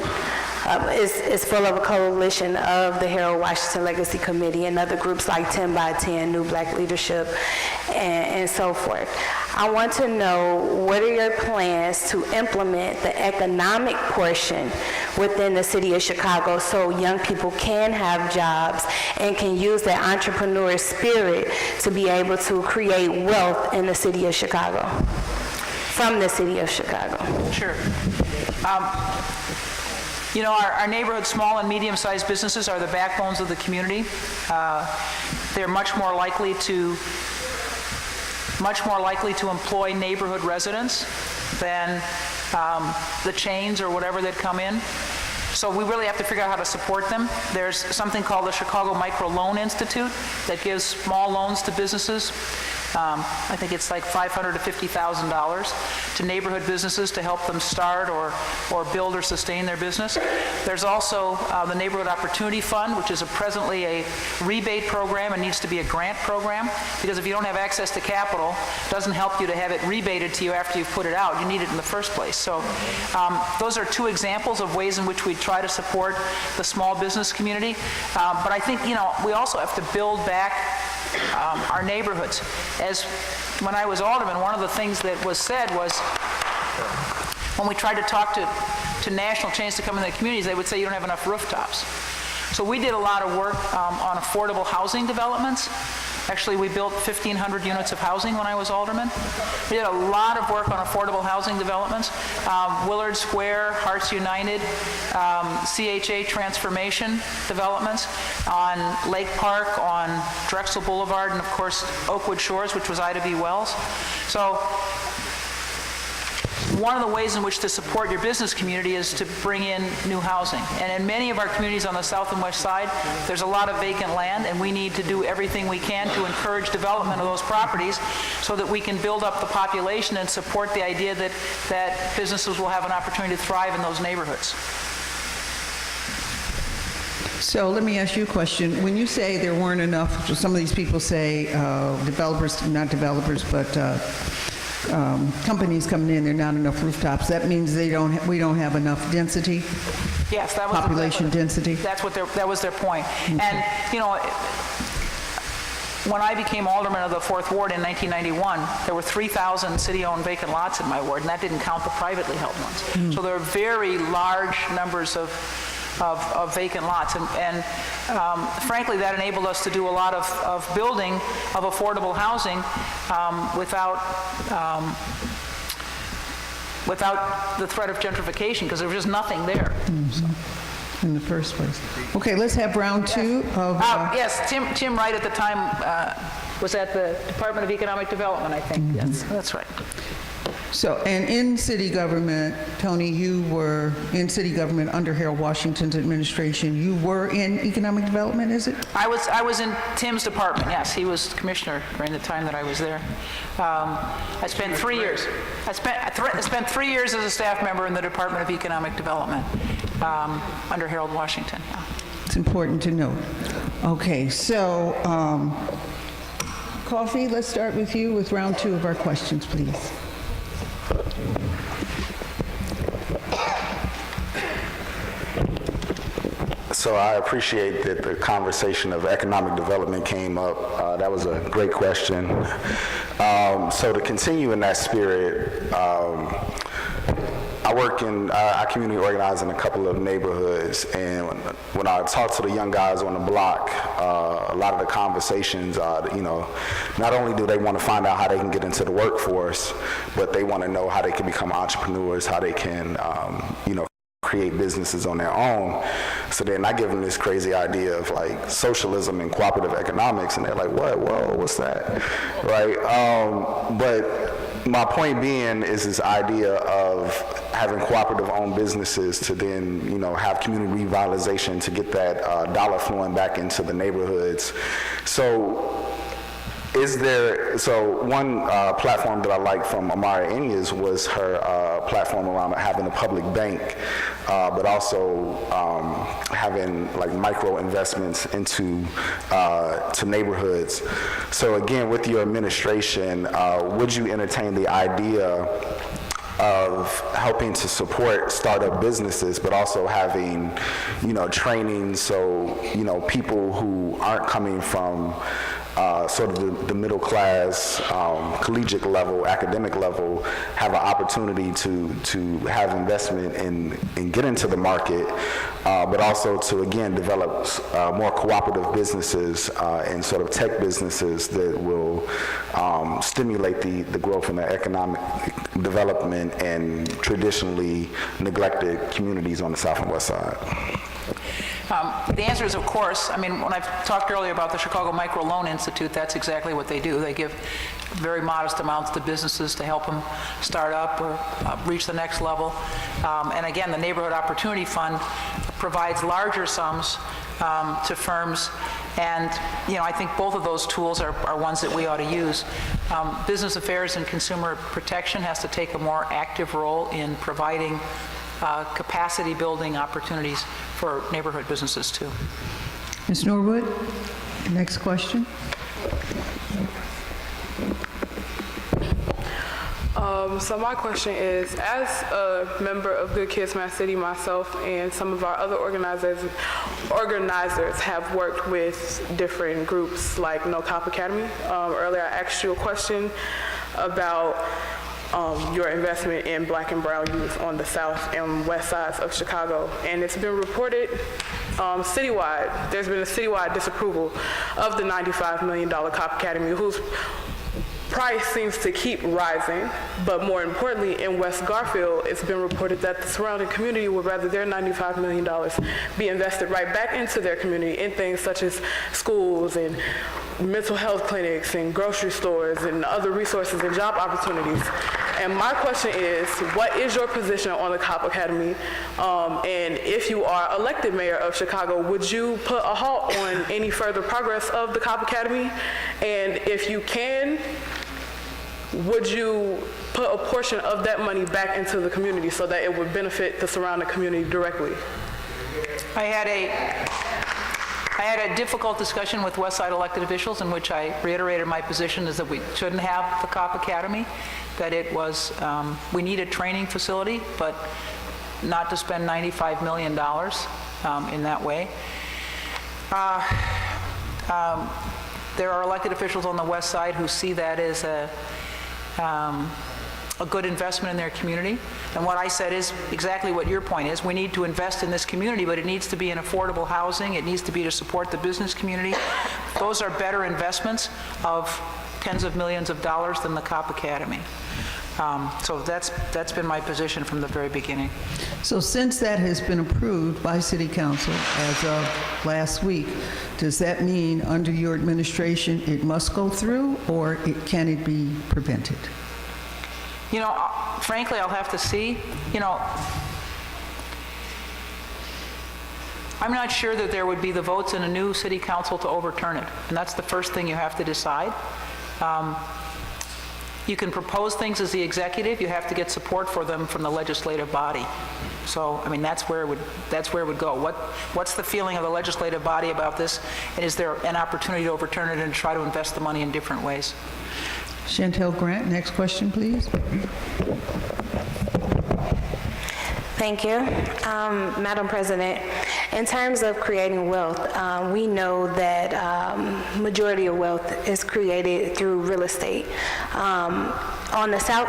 Speaker 4: It's full of a coalition of the Harold Washington Legacy Committee and other groups like 10 by 10, New Black Leadership, and so forth. I want to know, what are your plans to implement the economic portion within the city of Chicago so young people can have jobs and can use their entrepreneur spirit to be able to create wealth in the city of Chicago, from the city of Chicago?
Speaker 18: Sure. You know, our neighborhood small and medium-sized businesses are the backbones of the community. They're much more likely to employ neighborhood residents than the chains or whatever that come in. So we really have to figure out how to support them. There's something called the Chicago Micro Loan Institute that gives small loans to businesses. I think it's like $500,000 to $50,000 to neighborhood businesses to help them start or build or sustain their business. There's also the Neighborhood Opportunity Fund, which is presently a rebate program and needs to be a grant program, because if you don't have access to capital, it doesn't help you to have it rebated to you after you've put it out. You need it in the first place. So those are two examples of ways in which we try to support the small business community. But I think, you know, we also have to build back our neighborhoods. As when I was alderman, one of the things that was said was, when we tried to talk to national chains to come in the communities, they would say you don't have enough rooftops. So we did a lot of work on affordable housing developments. Actually, we built 1,500 units of housing when I was alderman. We did a lot of work on affordable housing developments. Willard Square, Hearts United, CHA transformation developments on Lake Park, on Drexel Boulevard, and of course Oakwood Shores, which was Ida B. Wells. So one of the ways in which to support your business community is to bring in new housing. And in many of our communities on the south and west side, there's a lot of vacant land, and we need to do everything we can to encourage development of those properties so that we can build up the population and support the idea that businesses will have an opportunity to thrive in those neighborhoods.
Speaker 5: So let me ask you a question. When you say there weren't enough, some of these people say developers, not developers, but companies coming in, there are not enough rooftops. That means we don't have enough density?
Speaker 18: Yes, that was
Speaker 5: population density?
Speaker 18: That was their point. Okay. And, you know, when I became alderman of the 4th Ward in 1991, there were 3,000 city-owned vacant lots in my ward, and that didn't count the privately held ones. So there are very large numbers of vacant lots, and frankly that enabled us to do a lot of building of affordable housing without the threat of gentrification, because there was just nothing there.
Speaker 5: In the first place. Okay, let's have round two of...
Speaker 18: yes, Tim Wright at the time was at the Department of Economic Development, I think. That's right.
Speaker 5: So, and in city government, Tony, you were in city government under Harold Washington's administration. You were in economic development, is it?
Speaker 18: I was in Tim's department, yes. He was commissioner during the time that I was there. I spent 3 years. I spent 3 years as a staff member in the Department of Economic Development under Harold Washington. Yeah.
Speaker 5: It's important to note. Okay, so Coffee, let's start with you with round 2 of our questions, please.
Speaker 20: So I appreciate that the conversation of economic development came up. That was a great question. So to continue in that spirit, I community organize in a couple of neighborhoods, and when I talk to the young guys on the block, a lot of the conversations are, not only do they want to find out how they can get into the workforce, but they want to know how they can become entrepreneurs, how they can, create businesses on their own. So then I give them this crazy idea of like socialism and cooperative economics, and they're like, what? Whoa, what's that? Right? But my point being is this idea of having cooperative owned businesses to then, have community revitalization to get that dollar flowing back into the neighborhoods. So one platform that I liked from A.M.E was her platform around having a public bank, but also having like micro investments into to neighborhoods. So again, with your administration, would you entertain the idea of helping to support startup businesses, but also having, training so, people who aren't coming from sort of the middle class, collegiate level, academic level, have an opportunity to have investment and get into the market, but also to, again, develop more cooperative businesses and sort of tech businesses that will stimulate the growth in the economic development and traditionally neglected communities on the South and West Side.
Speaker 18: The answer is, of course. I mean, when I talked earlier about the Chicago Micro Loan Institute, that's exactly what they do. They give very modest amounts to businesses to help them start up or reach the next level. And again, the Neighborhood Opportunity Fund provides larger sums to firms. And, I think both of those tools are ones that we ought to use. Business Affairs and Consumer Protection has to take a more active role in providing capacity building opportunities for neighborhood businesses too.
Speaker 5: Ms. Norwood, next question.
Speaker 19: So my question is, as a member of Good Kids Mad City, myself and some of our other organizers have worked with different groups like No Cop Academy. Earlier I asked you a question about your investment in Black and brown youth on the south and west sides of Chicago. And it's been reported citywide, there's been a citywide disapproval of the $95 million Cop Academy, whose price seems to keep rising. But more importantly, in West Garfield, it's been reported that the surrounding community would rather their $95 million be invested right back into their community in things such as schools and mental health clinics and grocery stores and other resources and job opportunities. And my question is, what is your position on the Cop Academy? And if you are elected mayor of Chicago, would you put a halt on any further progress of the Cop Academy? And if you can, would you put a portion of that money back into the community so that it would benefit the surrounding community directly?
Speaker 18: I had a difficult discussion with West Side elected officials in which I reiterated my position is that we shouldn't have the Cop Academy, that it was, we need a training facility, but not to spend $95 million in that way. There are elected officials on the West Side who see that as a good investment in their community. And what I said is exactly what your point is. We need to invest in this community, but it needs to be in affordable housing. It needs to be to support the business community. Those are better investments of tens of millions of dollars than the Cop Academy. So that's been my position from the very beginning.
Speaker 5: So since that has been approved by City Council as of last week, does that mean under your administration it must go through, or can it be prevented?
Speaker 18: You know, frankly, I'll have to see. You know, I'm not sure that there would be the votes in a new city council to overturn it, and that's the first thing you have to decide. You can propose things as the executive. You have to get support for them from the legislative body. So, I mean, that's where it would go. What's the feeling of the legislative body about this, and is there an opportunity to overturn it and try to invest the money in different ways?
Speaker 5: Chantel Grant, next question, please.
Speaker 4: Thank you. Madam President, in terms of creating wealth, we know that majority of wealth is created through real estate. On the South,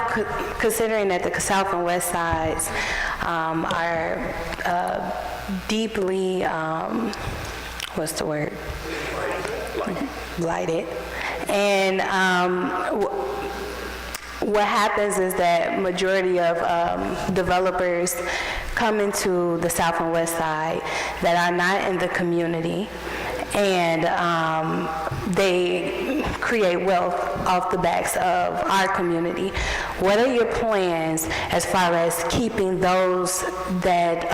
Speaker 4: considering that the South and West sides are deeply, what's the word? Blighted. And what happens is that majority of developers come into the South and West side that are not in the community, and they create wealth off the backs of our community. What are your plans as far as keeping those that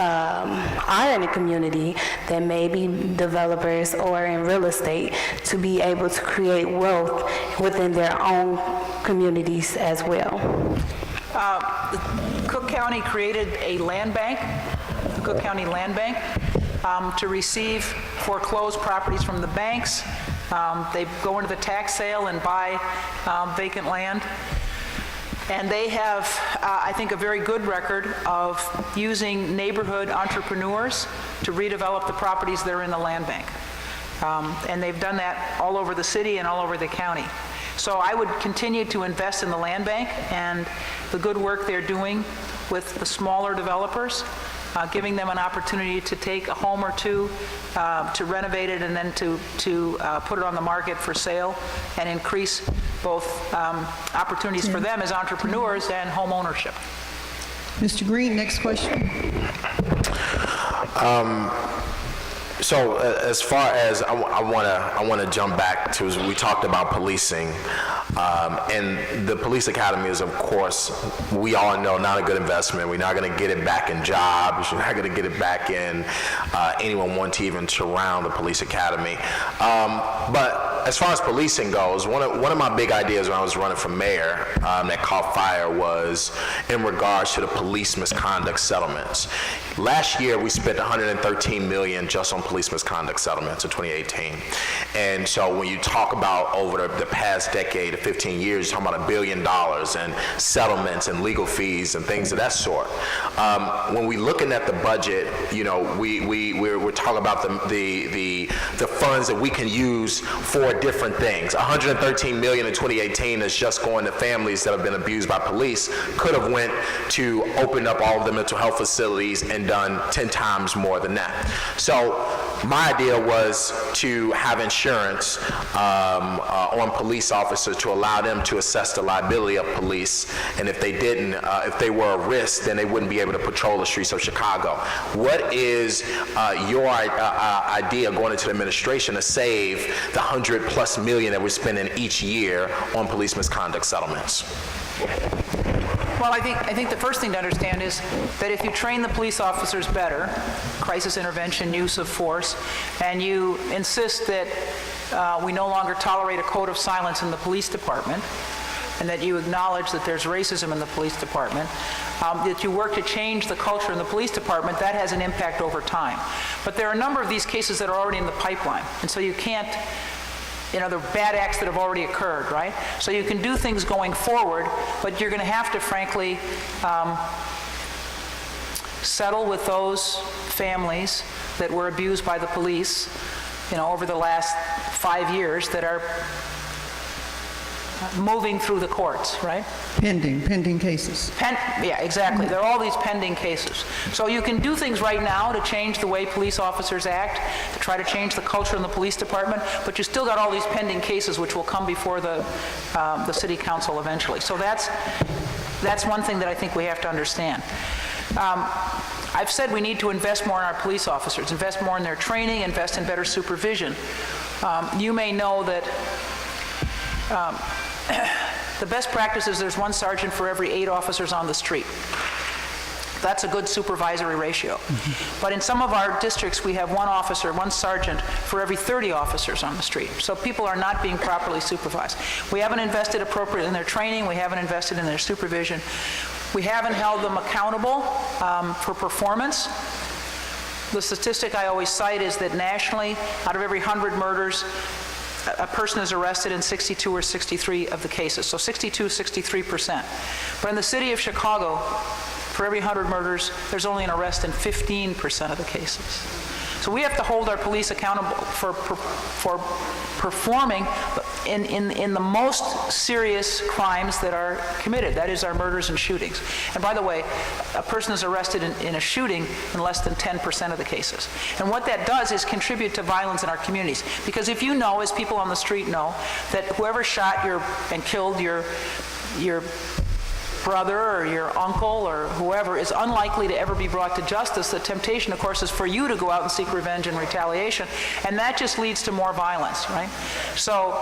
Speaker 4: are in the community, that may be developers or in real estate, to be able to create wealth within their own communities as well?
Speaker 18: Cook County created a land bank, the Cook County Land Bank, to receive foreclosed properties from the banks. They go into the tax sale and buy vacant land. And they have, I think, a very good record of using neighborhood entrepreneurs to redevelop the properties that are in the land bank. And they've done that all over the city and all over the county. So I would continue to invest in the land bank and the good work they're doing with the smaller developers, giving them an opportunity to take a home or two, to renovate it, and then to put it on the market for sale, and increase both opportunities for them as entrepreneurs and home ownership.
Speaker 5: Mr. Green, next question.
Speaker 21: So as far as I want to jump back to, as we talked about policing, and the police academy is, of course, we all know, not a good investment. We're not going to get it back in jobs. We're not going to get it back in anyone want to even surround the police academy. But as far as policing goes, one of my big ideas when I was running for mayor that caught fire was in regards to the police misconduct settlements. Last year, we spent $113 million just on police misconduct settlements in 2018. And so when you talk about over the past decade to 15 years, you're talking about $1 billion in settlements and legal fees and things of that sort. When we're looking at the budget, you know, we're talking about the funds that we can use for different things. $113 million in 2018 is just going to families that have been abused by police. Could have went to open up all of the mental health facilities and done 10 times more than that. So my idea was to have insurance on police officers to allow them to assess the liability of police, and if they didn't, if they were a risk, then they wouldn't be able to patrol the streets of Chicago. What is your idea going into the administration to save the $100+ million that we're spending each year on police misconduct settlements?
Speaker 18: Well, I think the first thing to understand is that if you train the police officers better, crisis intervention, use of force, and you insist that we no longer tolerate a code of silence in the police department, and that you acknowledge that there's racism in the police department, that you work to change the culture in the police department, that has an impact over time. But there are a number of these cases that are already in the pipeline, and so you can't, you know, they're bad acts that have already occurred, right? So you can do things going forward, but you're going to have to, frankly, settle with those families that were abused by the police, you know, over the last 5 years that are moving through the courts, right?
Speaker 5: Pending cases.
Speaker 18: Yeah, exactly. There are all these pending cases. So you can do things right now to change the way police officers act, to try to change the culture in the police department, but you still got all these pending cases which will come before the city council eventually. So that's that's one thing that I think we have to understand. I've said we need to invest more in our police officers, invest more in their training, invest in better supervision. You may know that the best practice is there's one sergeant for every 8 officers on the street. That's a good supervisory ratio. But in some of our districts, we have one officer, one sergeant for every 30 officers on the street. So people are not being properly supervised. We haven't invested appropriately in their training. We haven't invested in their supervision. We haven't held them accountable for performance. The statistic I always cite is that nationally, out of every 100 murders, a person is arrested in 62 or 63 of the cases, so 62, 63%. But in the city of Chicago, for every 100 murders, there's only an arrest in 15% of the cases. So we have to hold our police accountable for performing in the most serious crimes that are committed. That is our murders and shootings. And by the way, a person is arrested in a shooting in less than 10% of the cases. And what that does is contribute to violence in our communities. Because if you know, as people on the street know, that whoever shot and killed your brother or your uncle or whoever is unlikely to ever be brought to justice, the temptation, of course, is for you to go out and seek revenge and retaliation, and that just leads to more violence, right? So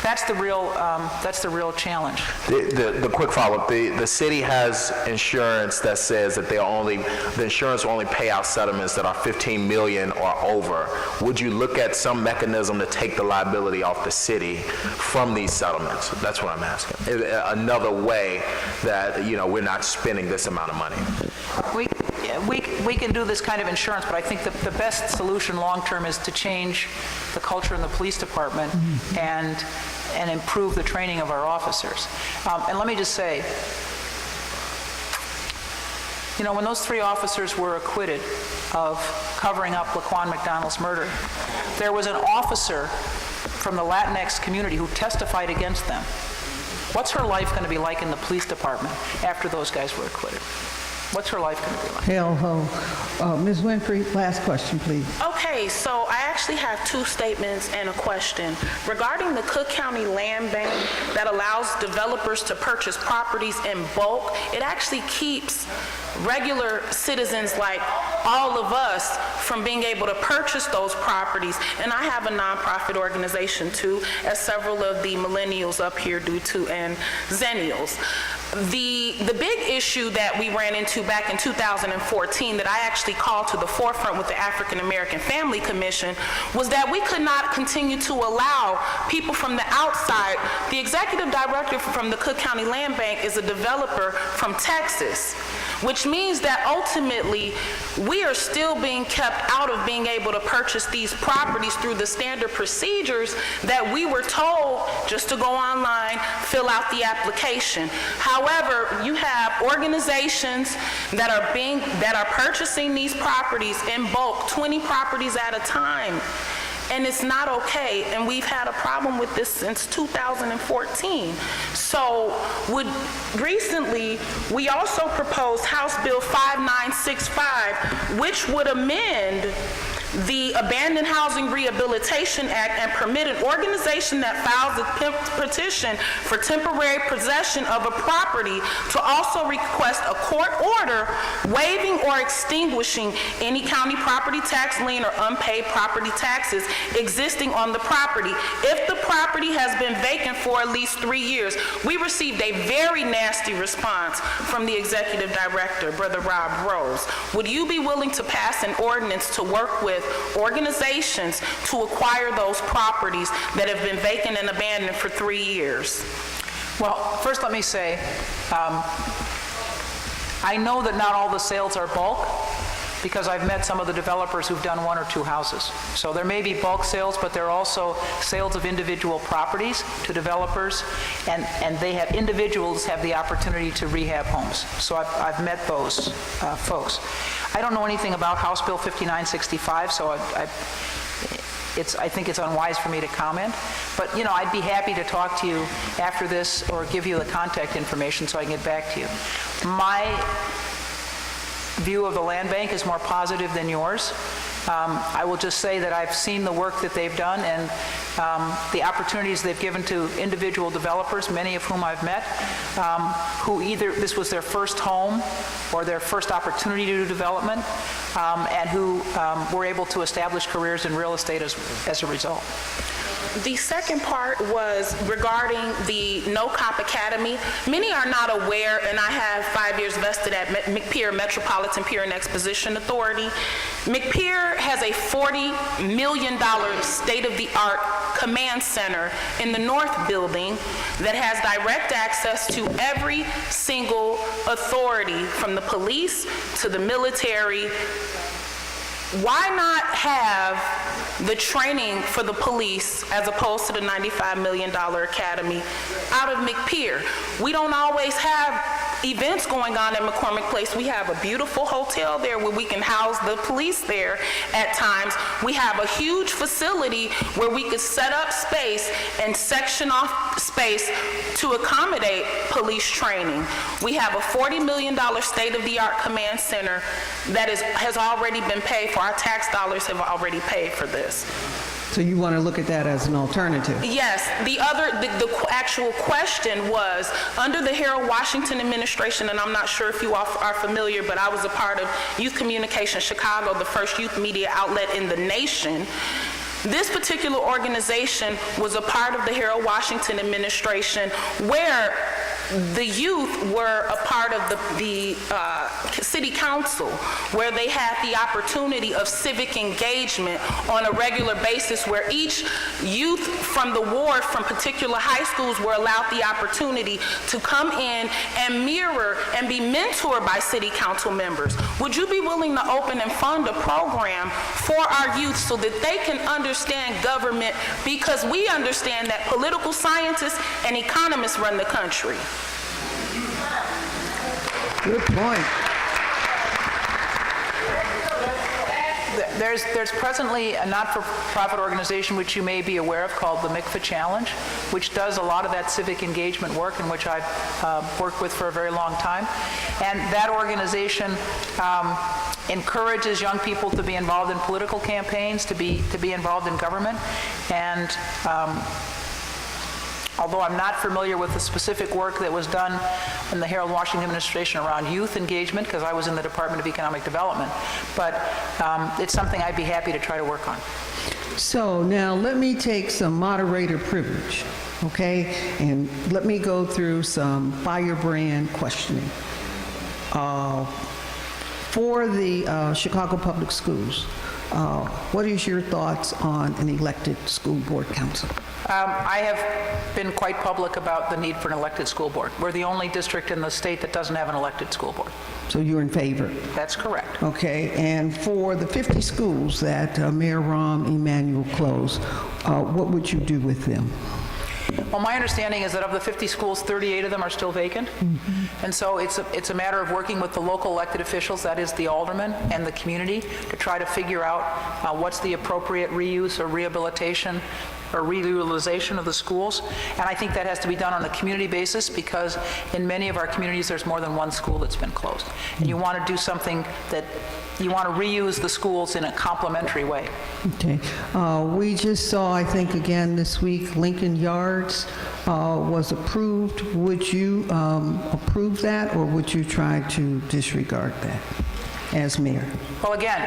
Speaker 18: that's the real challenge.
Speaker 21: The quick follow-up, the city has insurance that says that the insurance will only pay out settlements that are 15 million or over. Would you look at some mechanism to take the liability off the city from these settlements? That's what I'm asking. Another way that, we're not spending this amount of money.
Speaker 18: We can do this kind of insurance, but I think the best solution long-term is to change the culture in the police department and improve the training of our officers. And let me just say, when those 3 officers were acquitted of covering up Laquan McDonald's murder, there was an officer from the Latinx community who testified against them. What's her life going to be like in the police department after those guys were acquitted? What's her life going to be like?
Speaker 5: Hell ho. Ms. Winfrey, last question, please.
Speaker 17: Okay, so I actually have 2 statements and a question. Regarding the Cook County Land Bank that allows developers to purchase properties in bulk, it actually keeps regular citizens like all of us from being able to purchase those properties. And I have a nonprofit organization too, as several of the millennials up here do too, and zennials. The big issue that we ran into back in 2014 that I actually called to the forefront with the African American Family Commission was that we could not continue to allow people from the outside. The executive director from the Cook County Land Bank is a developer from Texas, which means that ultimately we are still being kept out of being able to purchase these properties through the standard procedures that we were told just to go online, fill out the application. However, you have organizations that are purchasing these properties in bulk, 20 properties at a time. And it's not okay, and we've had a problem with this since 2014. So recently, we also proposed House Bill 5965, which would amend the Abandoned Housing Rehabilitation Act and permit an organization that files a petition for temporary possession of a property to also request a court order waiving or extinguishing any county property tax lien or unpaid property taxes existing on the property if the property has been vacant for at least 3 years. We received a very nasty response from the executive director, Brother Rob Rose. Would you be willing to pass an ordinance to work with organizations to acquire those properties that have been vacant and abandoned for 3 years?
Speaker 18: Well, first let me say, I know that not all the sales are bulk because I've met some of the developers who've done 1 or 2 houses. So there may be bulk sales, but there are also sales of individual properties to developers, and individuals have the opportunity to rehab homes. So I've met those folks. I don't know anything about House Bill 5965, so I think it's unwise for me to comment. But I'd be happy to talk to you after this or give you the contact information so I can get back to you. My view of the land bank is more positive than yours. I will just say that I've seen the work that they've done, and the opportunities they've given to individual developers, many of whom I've met, who either this was their first home or their first opportunity to do development, and who were able to establish careers in real estate as a result.
Speaker 17: The second part was regarding the No Cop Academy. Many are not aware, and I have 5 years vested at McPier Metropolitan Pier and Exposition Authority. McPier has a $40 million state-of-the-art command center in the North Building that has direct access to every single authority, from the police to the military. Why not have the training for the police, as opposed to the $95 million academy, out of McPier? We don't always have events going on at McCormick Place. We have a beautiful hotel there where we can house the police there at times. We have a huge facility where we could set up space and section off space to accommodate police training. We have a $40 million state-of-the-art command center that has already been paid for. Our tax dollars have already paid for this.
Speaker 5: So you want to look at that as an alternative?
Speaker 17: Yes. The actual question was, under the Harold Washington administration, and I'm not sure if you all are familiar, but I was a part of Youth Communication Chicago, the first youth media outlet in the nation. This particular organization was a part of the Harold Washington administration, where the youth were a part of the city council, where they had the opportunity of civic engagement on a regular basis, where each youth from the ward from particular high schools were allowed the opportunity to come in and mirror and be mentored by city council members. Would you be willing to open and fund a program for our youth so that they can understand government? Because we understand that political scientists and economists run the country.
Speaker 5: Good point.
Speaker 18: There's presently a not-for-profit organization which you may be aware of called the MICFA Challenge, which does a lot of that civic engagement work, and which I've worked with for a very long time. And that organization encourages young people to be involved in political campaigns, to be involved in government. And although I'm not familiar with the specific work that was done in the Harold Washington administration around youth engagement, because I was in the Department of Economic Development, but it's something I'd be happy to try to work on.
Speaker 5: So now let me take some moderator privilege, okay? And let me go through some firebrand questioning. For the Chicago Public Schools, what is your thoughts on an elected school board council?
Speaker 18: I have been quite public about the need for an elected school board. We're the only district in the state that doesn't have an elected school board.
Speaker 5: So you're in favor?
Speaker 18: That's correct.
Speaker 5: Okay, and for the 50 schools that Mayor Rahm Emanuel closed, what would you do with them?
Speaker 18: Well, my understanding is that of the 50 schools, 38 of them are still vacant. Mm-hmm. And so it's a matter of working with the local elected officials, that is the aldermen and the community, to try to figure out what's the appropriate reuse or rehabilitation or reutilization of the schools. And I think that has to be done on a community basis, because in many of our communities there's more than one school that's been closed. And you want to do something that you want to reuse the schools in a complementary way.
Speaker 5: Okay. We just saw, I think again this week, Lincoln Yards was approved. Would you approve that, or would you try to disregard that as mayor?
Speaker 18: Well, again,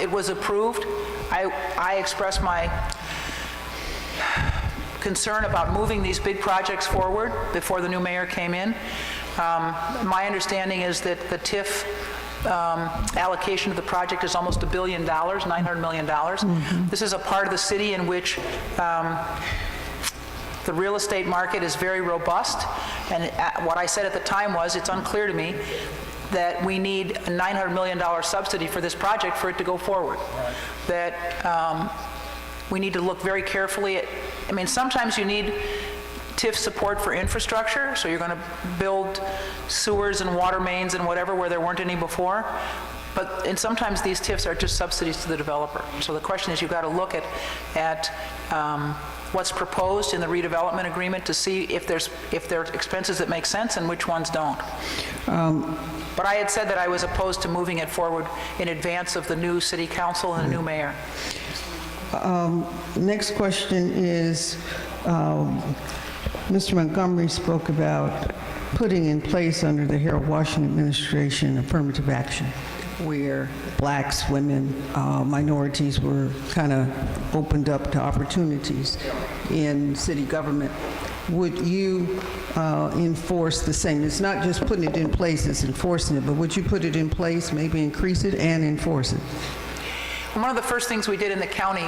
Speaker 18: it was approved. I expressed my concern about moving these big projects forward before the new mayor came in. My understanding is that the TIF allocation of the project is almost $1 billion, $900 million. Mm-hmm. This is a part of the city in which the real estate market is very robust, and what I said at the time was, it's unclear to me that we need a $900 million subsidy for this project for it to go forward. Right. That we need to look very carefully at, I mean, sometimes you need TIF support for infrastructure, so you're going to build sewers and water mains and whatever where there weren't any before. And sometimes these TIFs are just subsidies to the developer. So the question is, you've got to look at what's proposed in the redevelopment agreement to see if there's expenses that make sense and which ones don't. But I had said that I was opposed to moving it forward in advance of the new city council and the new mayor.
Speaker 5: Next question is, Mr. Montgomery spoke about putting in place under the Harold Washington administration affirmative action, where blacks, women, minorities were kind of opened up to opportunities in city government. Would you enforce the same? It's not just putting it in place, it's enforcing it, but would you put it in place, maybe increase it and enforce it?
Speaker 18: One of the first things we did in the county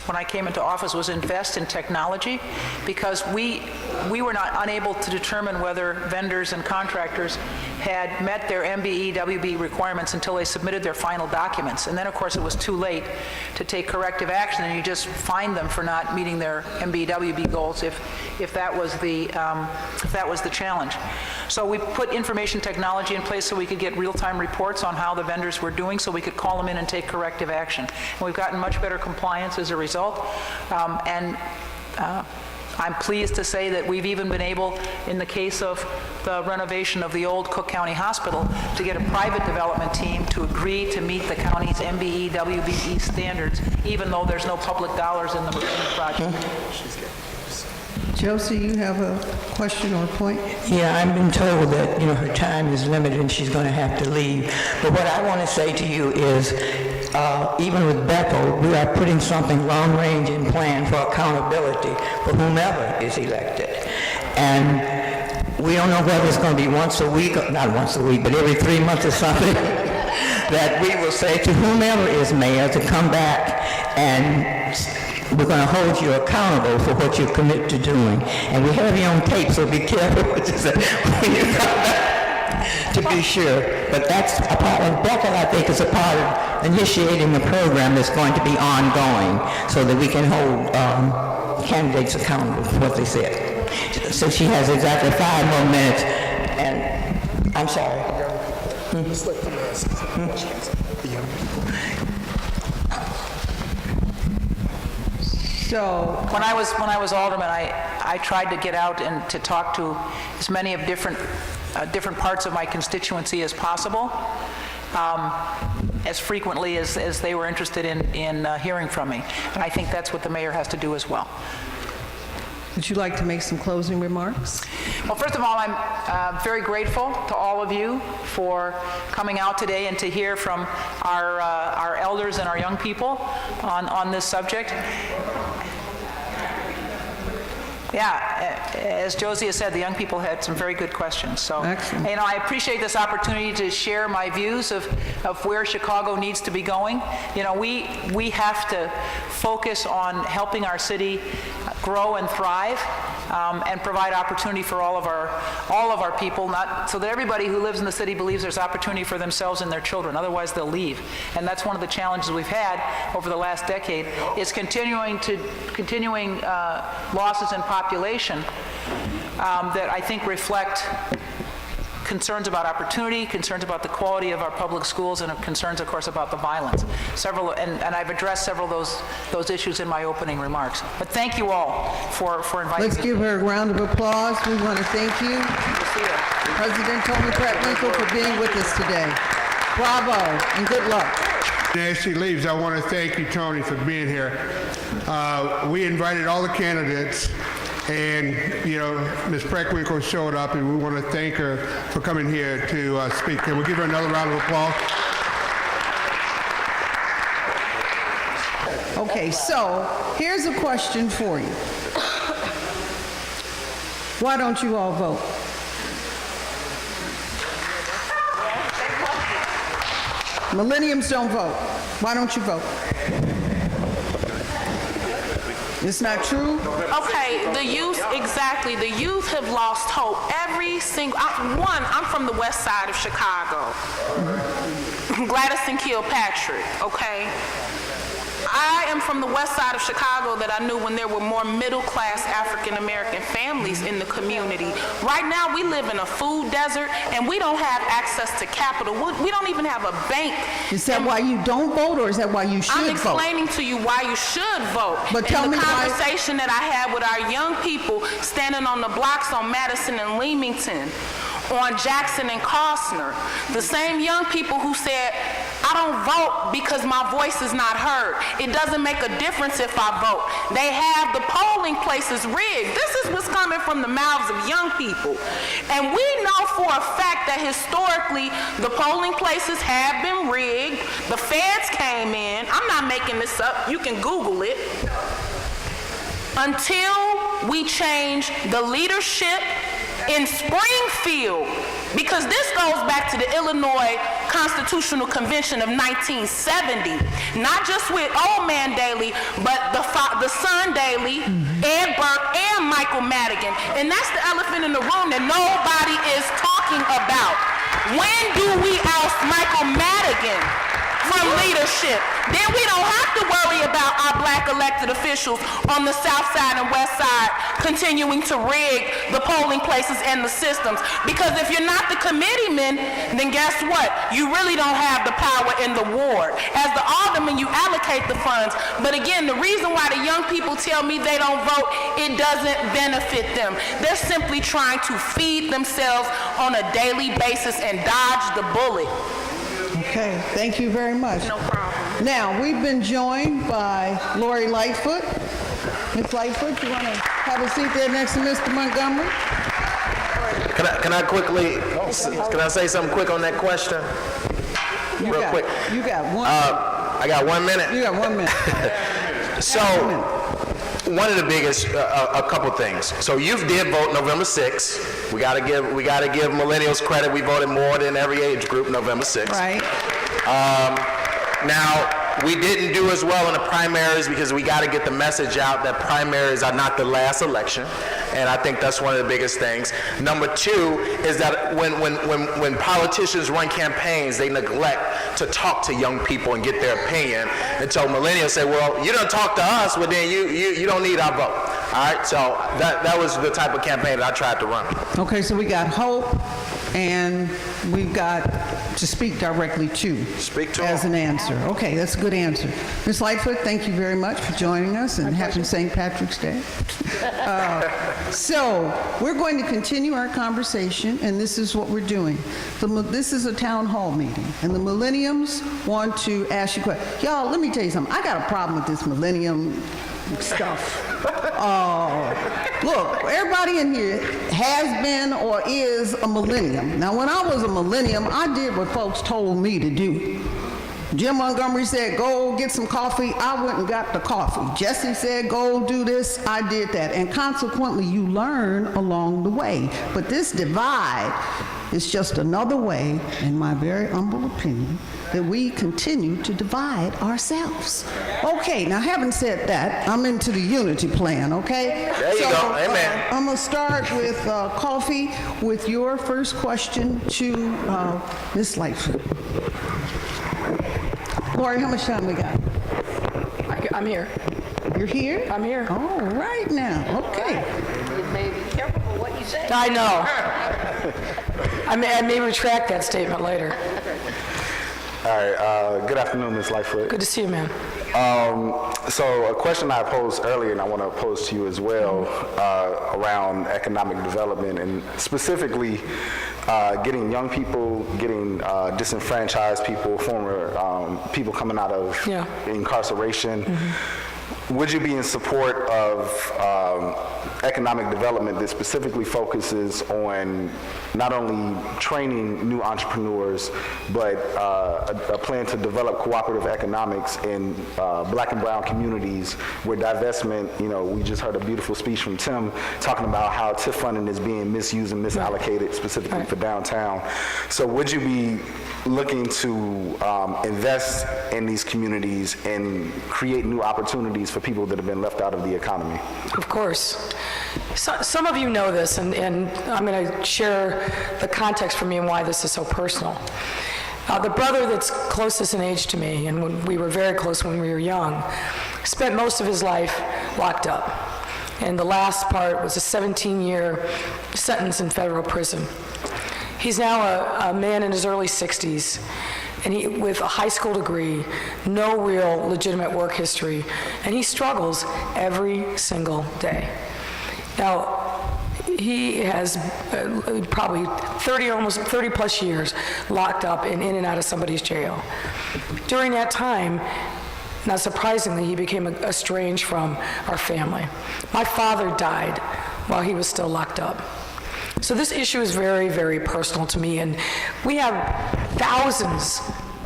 Speaker 18: when I came into office was invest in technology, because we were not unable to determine whether vendors and contractors had met their MBE, WB requirements until they submitted their final documents. And then, of course, it was too late to take corrective action, and you just fine them for not meeting their MBE, WB goals if that was the challenge. So we put information technology in place so we could get real-time reports on how the vendors were doing, so we could call them in and take corrective action. And we've gotten much better compliance as a result. I'm pleased to say that we've even been able, in the case of the renovation of the old Cook County Hospital, to get a private development team to agree to meet the county's MBE, WBE standards, even though there's no public dollars in the project.
Speaker 5: Josie, you have a question or a point?
Speaker 1: Yeah, I've been told that, her time is limited and she's going to have to leave. But what I want to say to you is, even with Bethel, we are putting something long-range in plan for accountability for whomever is elected. And we don't know whether it's going to be once a week, not once a week, but every 3 months or something, that we will say to whomever is mayor to come back and we're going to hold you accountable for what you commit to doing. And we have you on tape, so be careful what you say when you come back, to be sure. But that's a part of Bethel, I think, is a part of initiating a program that's going to be ongoing so that we can hold candidates accountable for what they said. So she has exactly 5 more minutes, and I'm sorry.
Speaker 5: So
Speaker 18: when I was alderman, I tried to get out and to talk to as many of different parts of my constituency as possible, as frequently as they were interested in hearing from me. And I think that's what the mayor has to do as well.
Speaker 5: Would you like to make some closing remarks?
Speaker 18: Well, first of all, I'm very grateful to all of you for coming out today and to hear from our elders and our young people on this subject. Yeah, as Josie has said, the young people had some very good questions. So, I appreciate this opportunity to share my views of where Chicago needs to be going. We have to focus on helping our city grow and thrive, and provide opportunity for all of our people, not so that everybody who lives in the city believes there's opportunity for themselves and their children. Otherwise, they'll leave. And that's one of the challenges we've had over the last decade, is continuing losses in population that I think reflect concerns about opportunity, concerns about the quality of our public schools, and concerns, of course, about the violence. And I've addressed several of those issues in my opening remarks. But thank you all for inviting me.
Speaker 5: Let's give her a round of applause. We want to thank you, President Tony Pratt-Winkle, for being with us today. Bravo, and good luck.
Speaker 12: As she leaves, I want to thank you, Tony, for being here. We invited all the candidates, and Ms. Pratt-Winkle showed up, and we want to thank her for coming here to speak. Can we give her another round of applause?
Speaker 5: Okay, so here's a question for you. Why don't you all vote? Millenniums don't vote. Why don't you vote? It's not true?
Speaker 17: Okay, the youth, exactly. The youth have lost hope. Every single, I'm from the west side of Chicago. Gladys and Kilpatrick, okay? I am from the west side of Chicago that I knew when there were more middle-class African-American families in the community. Right now, we live in a food desert, and we don't have access to capital. We don't even have a bank.
Speaker 5: Is that why you don't vote, or is that why you should vote?
Speaker 17: I'm explaining to you why you should vote.
Speaker 5: But tell me why.
Speaker 17: The conversation that I had with our young people standing on the blocks on Madison and Leamington, on Jackson and Costner, the same young people who said, I don't vote because my voice is not heard. It doesn't make a difference if I vote. They have the polling places rigged. This is what's coming from the mouths of young people. And we know for a fact that historically the polling places have been rigged. The feds came in. I'm not making this up. You can Google it. Until we change the leadership in Springfield, because this goes back to the Illinois Constitutional Convention of 1970, not just with Old Man Daley, but the son Daley, Ed Burke, and Michael Madigan. And that's the elephant in the room that nobody is talking about. When do we oust Michael Madigan from leadership? Then we don't have to worry about our black elected officials on the south side and west side continuing to rig the polling places and the systems. Because if you're not the committeeman, then guess what? You really don't have the power in the ward. As the alderman, you allocate the funds. But again, the reason why the young people tell me they don't vote, it doesn't benefit them. They're simply trying to feed themselves on a daily basis and dodge the bullet.
Speaker 5: Okay, thank you very much.
Speaker 17: No problem.
Speaker 5: Now, we've been joined by Lori Lightfoot. Ms. Lightfoot, you want to have a seat there next to Mr. Montgomery?
Speaker 21: Can I quickly, can I say something quick on that question? Real quick.
Speaker 5: You got 1 minute.
Speaker 21: I got 1 minute?
Speaker 5: You got 1 minute.
Speaker 21: So, one of the biggest, a couple things. So youth did vote November 6th. We gotta give millennials credit. We voted more than every age group November 6th.
Speaker 5: Right.
Speaker 21: Now, we didn't do as well in the primaries because we got to get the message out that primaries are not the last election, and I think that's one of the biggest things. Number two is that when politicians run campaigns, they neglect to talk to young people and get their opinion, and so millennials say, well, you don't talk to us, well then you don't need our vote. All right, so that was the type of campaign that I tried to run.
Speaker 5: Okay, so we got hope, and we've got to speak directly to.
Speaker 21: Speak to
Speaker 5: as an answer. Okay, that's a good answer. Ms. Lightfoot, thank you very much for joining us, and happy St. Patrick's Day. So we're going to continue our conversation, and this is what we're doing. This is a town hall meeting, and the millenniums want to ask you questions. Y'all, let me tell you something. I got a problem with this millennium stuff. Look, everybody in here has been or is a millennium. Now, when I was a millennium, I did what folks told me to do. Jim Montgomery said, go get some coffee. I went and got the coffee. Jesse said, go do this. I did that. And consequently, you learn along the way. But this divide is just another way, in my very humble opinion, that we continue to divide ourselves. Okay, now having said that, I'm into the unity plan, okay?
Speaker 21: There you go, amen.
Speaker 5: I'm gonna start with coffee with your first question to Ms. Lightfoot. Lori, how much time we got?
Speaker 3: I'm here.
Speaker 5: You're here?
Speaker 3: I'm here.
Speaker 5: All right now, okay.
Speaker 3: Be careful for what you say. I know. I may retract that statement later.
Speaker 20: All right, good afternoon, Ms. Lightfoot.
Speaker 3: Good to see you, man.
Speaker 20: So a question I posed earlier, and I want to pose to you as well, around economic development, and specifically getting young people, getting disenfranchised people, former people coming out of incarceration. Mm-hmm. Would you be in support of economic development that specifically focuses on not only training new entrepreneurs, but a plan to develop cooperative economics in black and brown communities where divestment, we just heard a beautiful speech from Tim talking about how TIF funding is being misused and misallocated specifically for downtown. So would you be looking to invest in these communities and create new opportunities for people that have been left out of the economy?
Speaker 3: Of course. So, some of you know this, and I'm going to share the context for me and why this is so personal. The brother that's closest in age to me, and when we were very close when we were young, spent most of his life locked up. And the last part was a 17-year sentence in federal prison. He's now a man in his early 60s, and with a high school degree, no real legitimate work history, and he struggles every single day. Now, he has probably 30, almost 30 plus years locked up in and out of somebody's jail. During that time, not surprisingly, he became estranged from our family. My father died while he was still locked up. So this issue is very, very personal to me, and we have thousands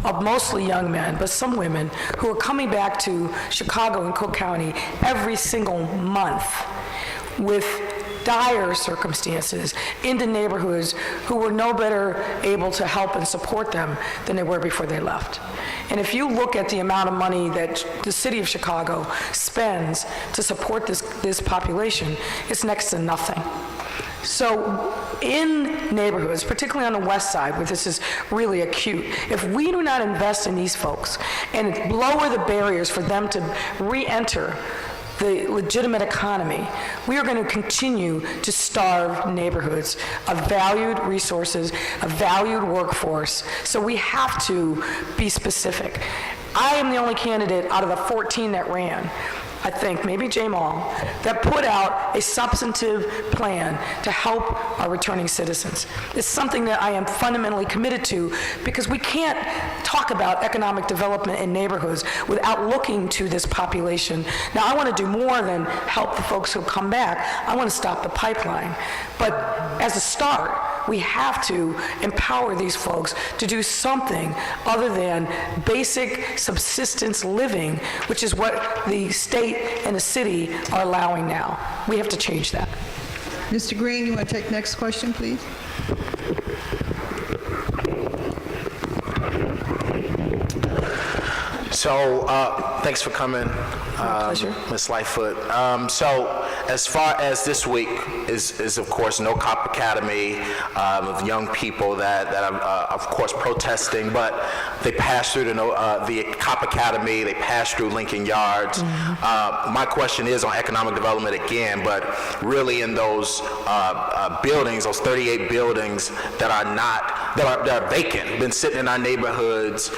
Speaker 3: of mostly young men, but some women, who are coming back to Chicago and Cook County every single month with dire circumstances into neighborhoods who were no better able to help and support them than they were before they left. And if you look at the amount of money that the city of Chicago spends to support this population, it's next to nothing. So in neighborhoods, particularly on the west side, where this is really acute, if we do not invest in these folks and lower the barriers for them to re-enter the legitimate economy, we are going to continue to starve neighborhoods of valued resources, a valued workforce. So we have to be specific. I am the only candidate out of the 14 that ran, I think, maybe Jamal, that put out a substantive plan to help our returning citizens. It's something that I am fundamentally committed to, because we can't talk about economic development in neighborhoods without looking to this population. Now, I want to do more than help the folks who come back. I want to stop the pipeline. But as a start, we have to empower these folks to do something other than basic subsistence living, which is what the state and the city are allowing now. We have to change that.
Speaker 5: Mr. Green, you want to take the next question, please?
Speaker 21: So, thanks for coming, Ms. Lightfoot. So, as far as this week is of course No Cop Academy of young people that are, of course, protesting, but they passed through the Cop Academy, they passed through Lincoln Yards. My question is on economic development again, but really in those buildings, those 38 buildings that are vacant, been sitting in our neighborhoods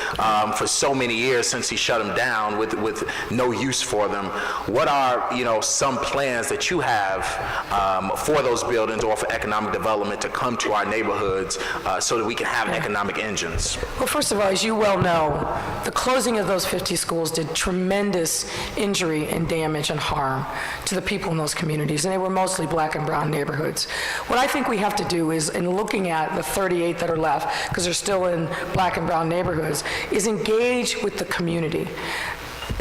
Speaker 21: for so many years since he shut them down with no use for them. What are some plans that you have for those buildings or for economic development to come to our neighborhoods so that we can have economic engines?
Speaker 3: Well, first of all, as you well know, the closing of those 50 schools did tremendous injury and damage and harm to the people in those communities, and they were mostly black and brown neighborhoods. What I think we have to do is, in looking at the 38 that are left, because they're still in black and brown neighborhoods, is engage with the community.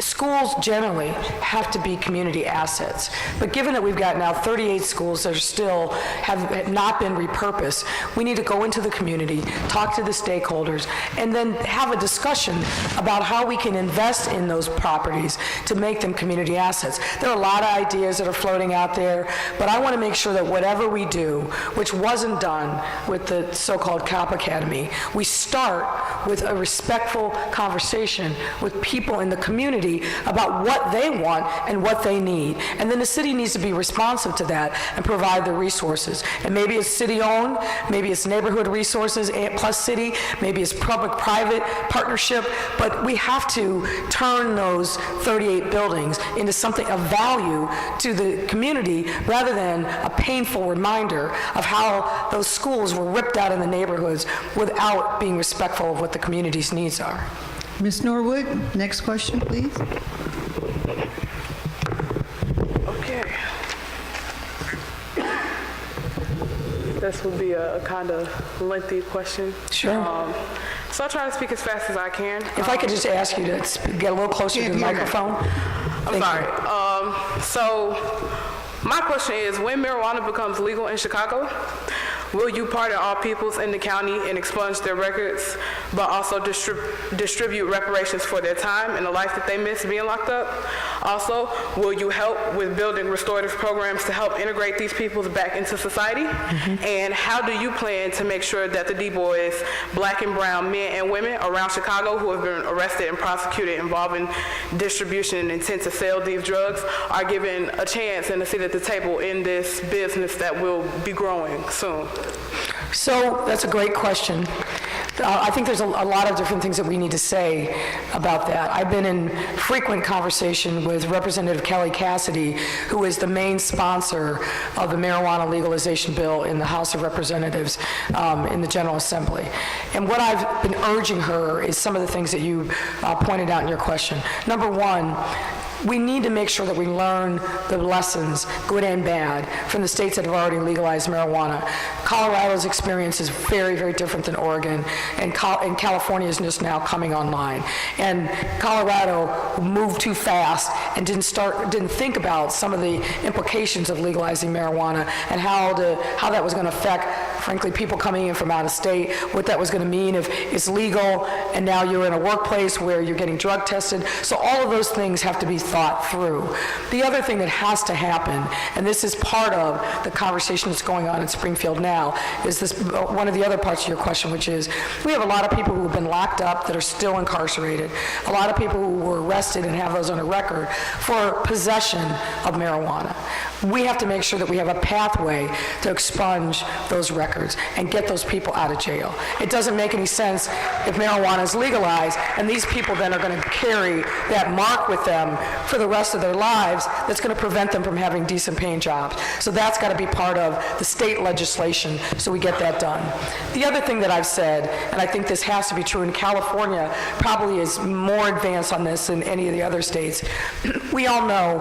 Speaker 3: Schools generally have to be community assets, but given that we've got now 38 schools that are still have not been repurposed, we need to go into the community, talk to the stakeholders, and then have a discussion about how we can invest in those properties to make them community assets. There are a lot of ideas that are floating out there, but I want to make sure that whatever we do, which wasn't done with the so-called Cop Academy, we start with a respectful conversation with people in the community about what they want and what they need. And then the city needs to be responsive to that and provide the resources. And maybe it's city-owned, maybe it's neighborhood resources plus city, maybe it's public-private partnership, but we have to turn those 38 buildings into something of value to the community rather than a painful reminder of how those schools were ripped out in the neighborhoods without being respectful of what the community's needs are.
Speaker 5: Ms. Norwood, next question, please.
Speaker 19: Okay. This will be a kind of lengthy question.
Speaker 3: Sure.
Speaker 19: So I'll try to speak as fast as I can.
Speaker 3: If I could just ask you to get a little closer to the microphone.
Speaker 19: I'm sorry. So my question is, when marijuana becomes legal in Chicago, will you pardon all peoples in the county and expunge their records, but also distribute reparations for their time and the life that they missed being locked up? Also, will you help with building restorative programs to help integrate these peoples back into society? And how do you plan to make sure that the D-boys, black and brown men and women around Chicago who have been arrested and prosecuted involving distribution and intent to sell these drugs are given a chance and a seat at the table in this business that will be growing soon?
Speaker 3: So that's a great question. I think there's a lot of different things that we need to say about that. I've been in frequent conversation with Representative Kelly Cassidy, who is the main sponsor of the marijuana legalization bill in the House of Representatives in the General Assembly. And what I've been urging her is some of the things that you pointed out in your question. Number one, we need to make sure that we learn the lessons, good and bad, from the states that have already legalized marijuana. Colorado's experience is very, very different than Oregon, and California is just now coming online. And Colorado moved too fast and didn't think about some of the implications of legalizing marijuana and how that was going to affect, frankly, people coming in from out of state, what that was going to mean if it's legal and now you're in a workplace where you're getting drug tested. So all of those things have to be thought through. The other thing that has to happen, and this is part of the conversation that's going on in Springfield now, is this one of the other parts of your question, which is we have a lot of people who have been locked up that are still incarcerated, a lot of people who were arrested and have those on a record for possession of marijuana. We have to make sure that we have a pathway to expunge those records and get those people out of jail. It doesn't make any sense if marijuana is legalized and these people then are going to carry that mark with them for the rest of their lives that's going to prevent them from having decent paying jobs. So that's got to be part of the state legislation so we get that done. The other thing that I've said, and I think this has to be true, and California probably is more advanced on this than any of the other states, we all know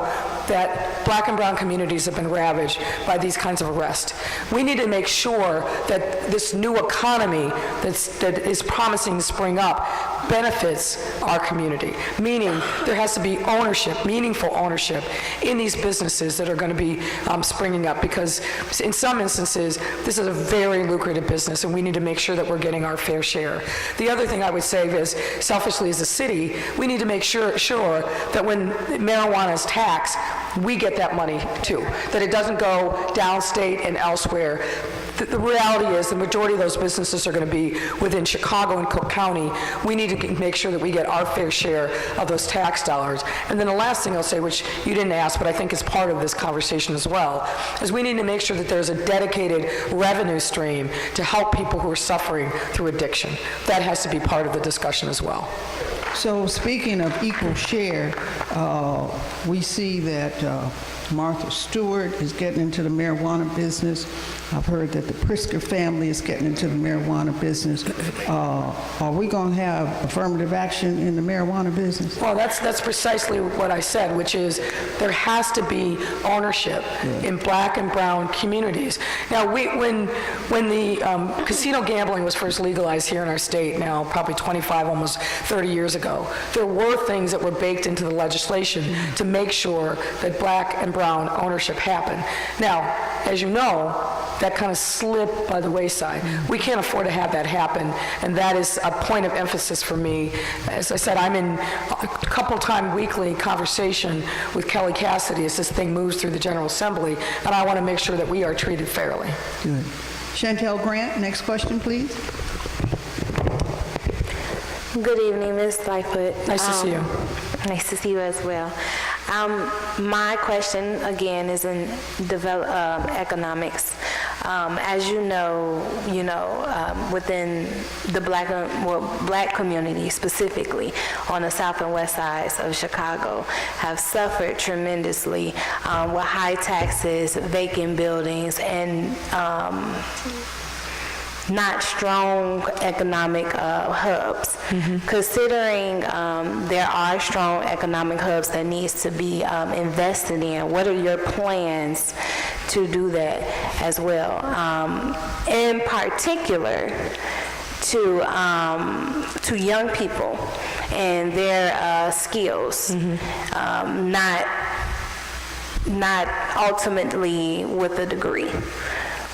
Speaker 3: that black and brown communities have been ravaged by these kinds of arrests. We need to make sure that this new economy that is promising to spring up benefits our community, meaning there has to be ownership, meaningful ownership in these businesses that are going to be springing up, because in some instances this is a very lucrative business and we need to make sure that we're getting our fair share. The other thing I would say is, selfishly as a city, we need to make sure that when marijuana is taxed, we get that money too, that it doesn't go downstate and elsewhere. The reality is the majority of those businesses are going to be within Chicago and Cook County. We need to make sure that we get our fair share of those tax dollars. And then the last thing I'll say, which you didn't ask, but I think is part of this conversation as well, is we need to make sure that there's a dedicated revenue stream to help people who are suffering through addiction. That has to be part of the discussion as well.
Speaker 5: So speaking of equal share, we see that Martha Stewart is getting into the marijuana business. I've heard that the Prisker family is getting into the marijuana business. Are we going to have affirmative action in the marijuana business?
Speaker 3: Well, that's precisely what I said, which is there has to be ownership in black and brown communities. Now, when the casino gambling was first legalized here in our state, now probably 25, almost 30 years ago, there were things that were baked into the legislation to make sure that black and brown ownership happened. Now, as you know, that kind of slipped by the wayside. We can't afford to have that happen, and that is a point of emphasis for me. As I said, I'm in a couple-time weekly conversation with Kelly Cassidy as this thing moves through the General Assembly, and I want to make sure that we are treated fairly.
Speaker 5: Good. Chantel Grant, next question, please.
Speaker 4: Good evening, Ms. Lightfoot.
Speaker 3: Nice to see you.
Speaker 4: Nice to see you as well. My question, again, is in economics. As you know, within the black community specifically on the south and west sides of Chicago have suffered tremendously with high taxes, vacant buildings, and not strong economic hubs. Considering there are strong economic hubs that needs to be invested in, what are your plans to do that as well? In particular, to young people and their skills, not ultimately with a degree.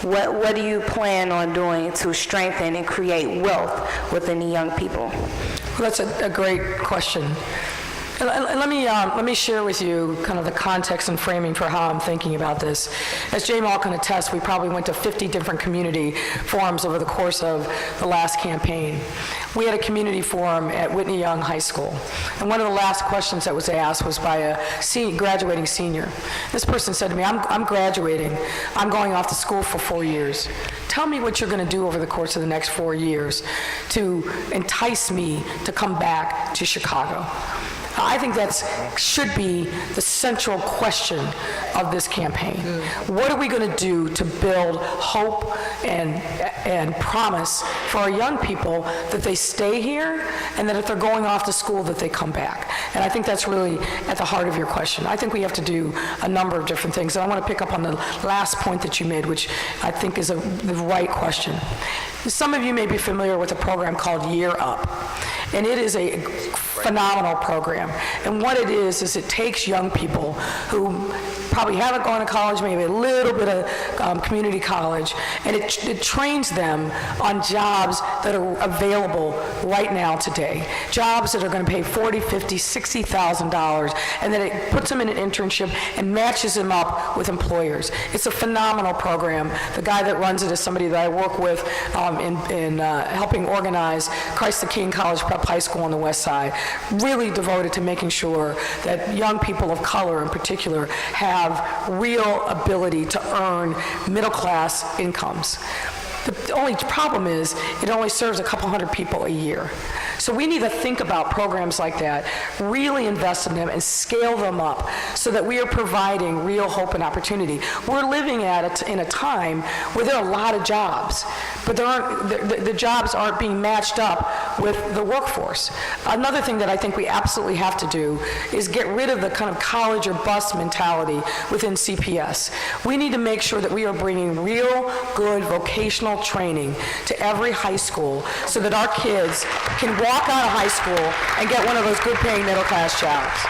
Speaker 4: What do you plan on doing to strengthen and create wealth within the young people?
Speaker 3: Well, that's a great question. And let me share with you kind of the context and framing for how I'm thinking about this. As Jay Mall can attest, we probably went to 50 different community forums over the course of the last campaign. We had a community forum at Whitney Young High School, and one of the last questions that was asked was by a graduating senior. This person said to me, I'm graduating. I'm going off to school for 4 years. Tell me what you're going to do over the course of the next 4 years to entice me to come back to Chicago. I think that should be the central question of this campaign. What are we going to do to build hope and promise for our young people that they stay here and that if they're going off to school that they come back? And I think that's really at the heart of your question. I think we have to do a number of different things. And I want to pick up on the last point that you made, which I think is the right question. Some of you may be familiar with a program called Year Up, and it is a phenomenal program. And what it is it takes young people who probably haven't gone to college, maybe a little bit of community college, and it trains them on jobs that are available right now today, jobs that are going to pay $40,000, $50,000, $60,000, and then it puts them in an internship and matches them up with employers. It's a phenomenal program. The guy that runs it is somebody that I work with in helping organize Christ the King College Prep High School on the West Side, really devoted to making sure that young people of color in particular have real ability to earn middle-class incomes. The only problem is it only serves a couple hundred people a year. So we need to think about programs like that, really invest in them and scale them up so that we are providing real hope and opportunity. We're living in a time where there are a lot of jobs, but the jobs aren't being matched up with the workforce. Another thing that I think we absolutely have to do is get rid of the kind of college or bust mentality within CPS. We need to make sure that we are bringing real good vocational training to every high school so that our kids can walk out of high school and get one of those good-paying middle-class jobs.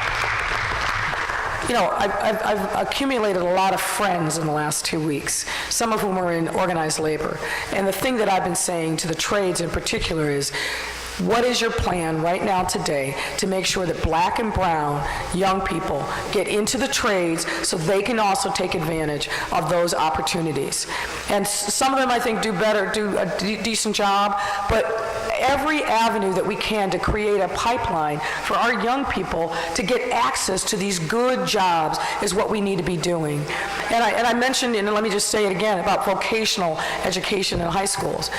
Speaker 3: You know, I've accumulated a lot of friends in the last 2 weeks, some of whom are in organized labor. And the thing that I've been saying to the trades in particular is, what is your plan right now today to make sure that black and brown young people get into the trades so they can also take advantage of those opportunities? And some of them I think do a decent job, but every avenue that we can to create a pipeline for our young people to get access to these good jobs is what we need to be doing. And I mentioned, and let me just say it again, about vocational education in high schools.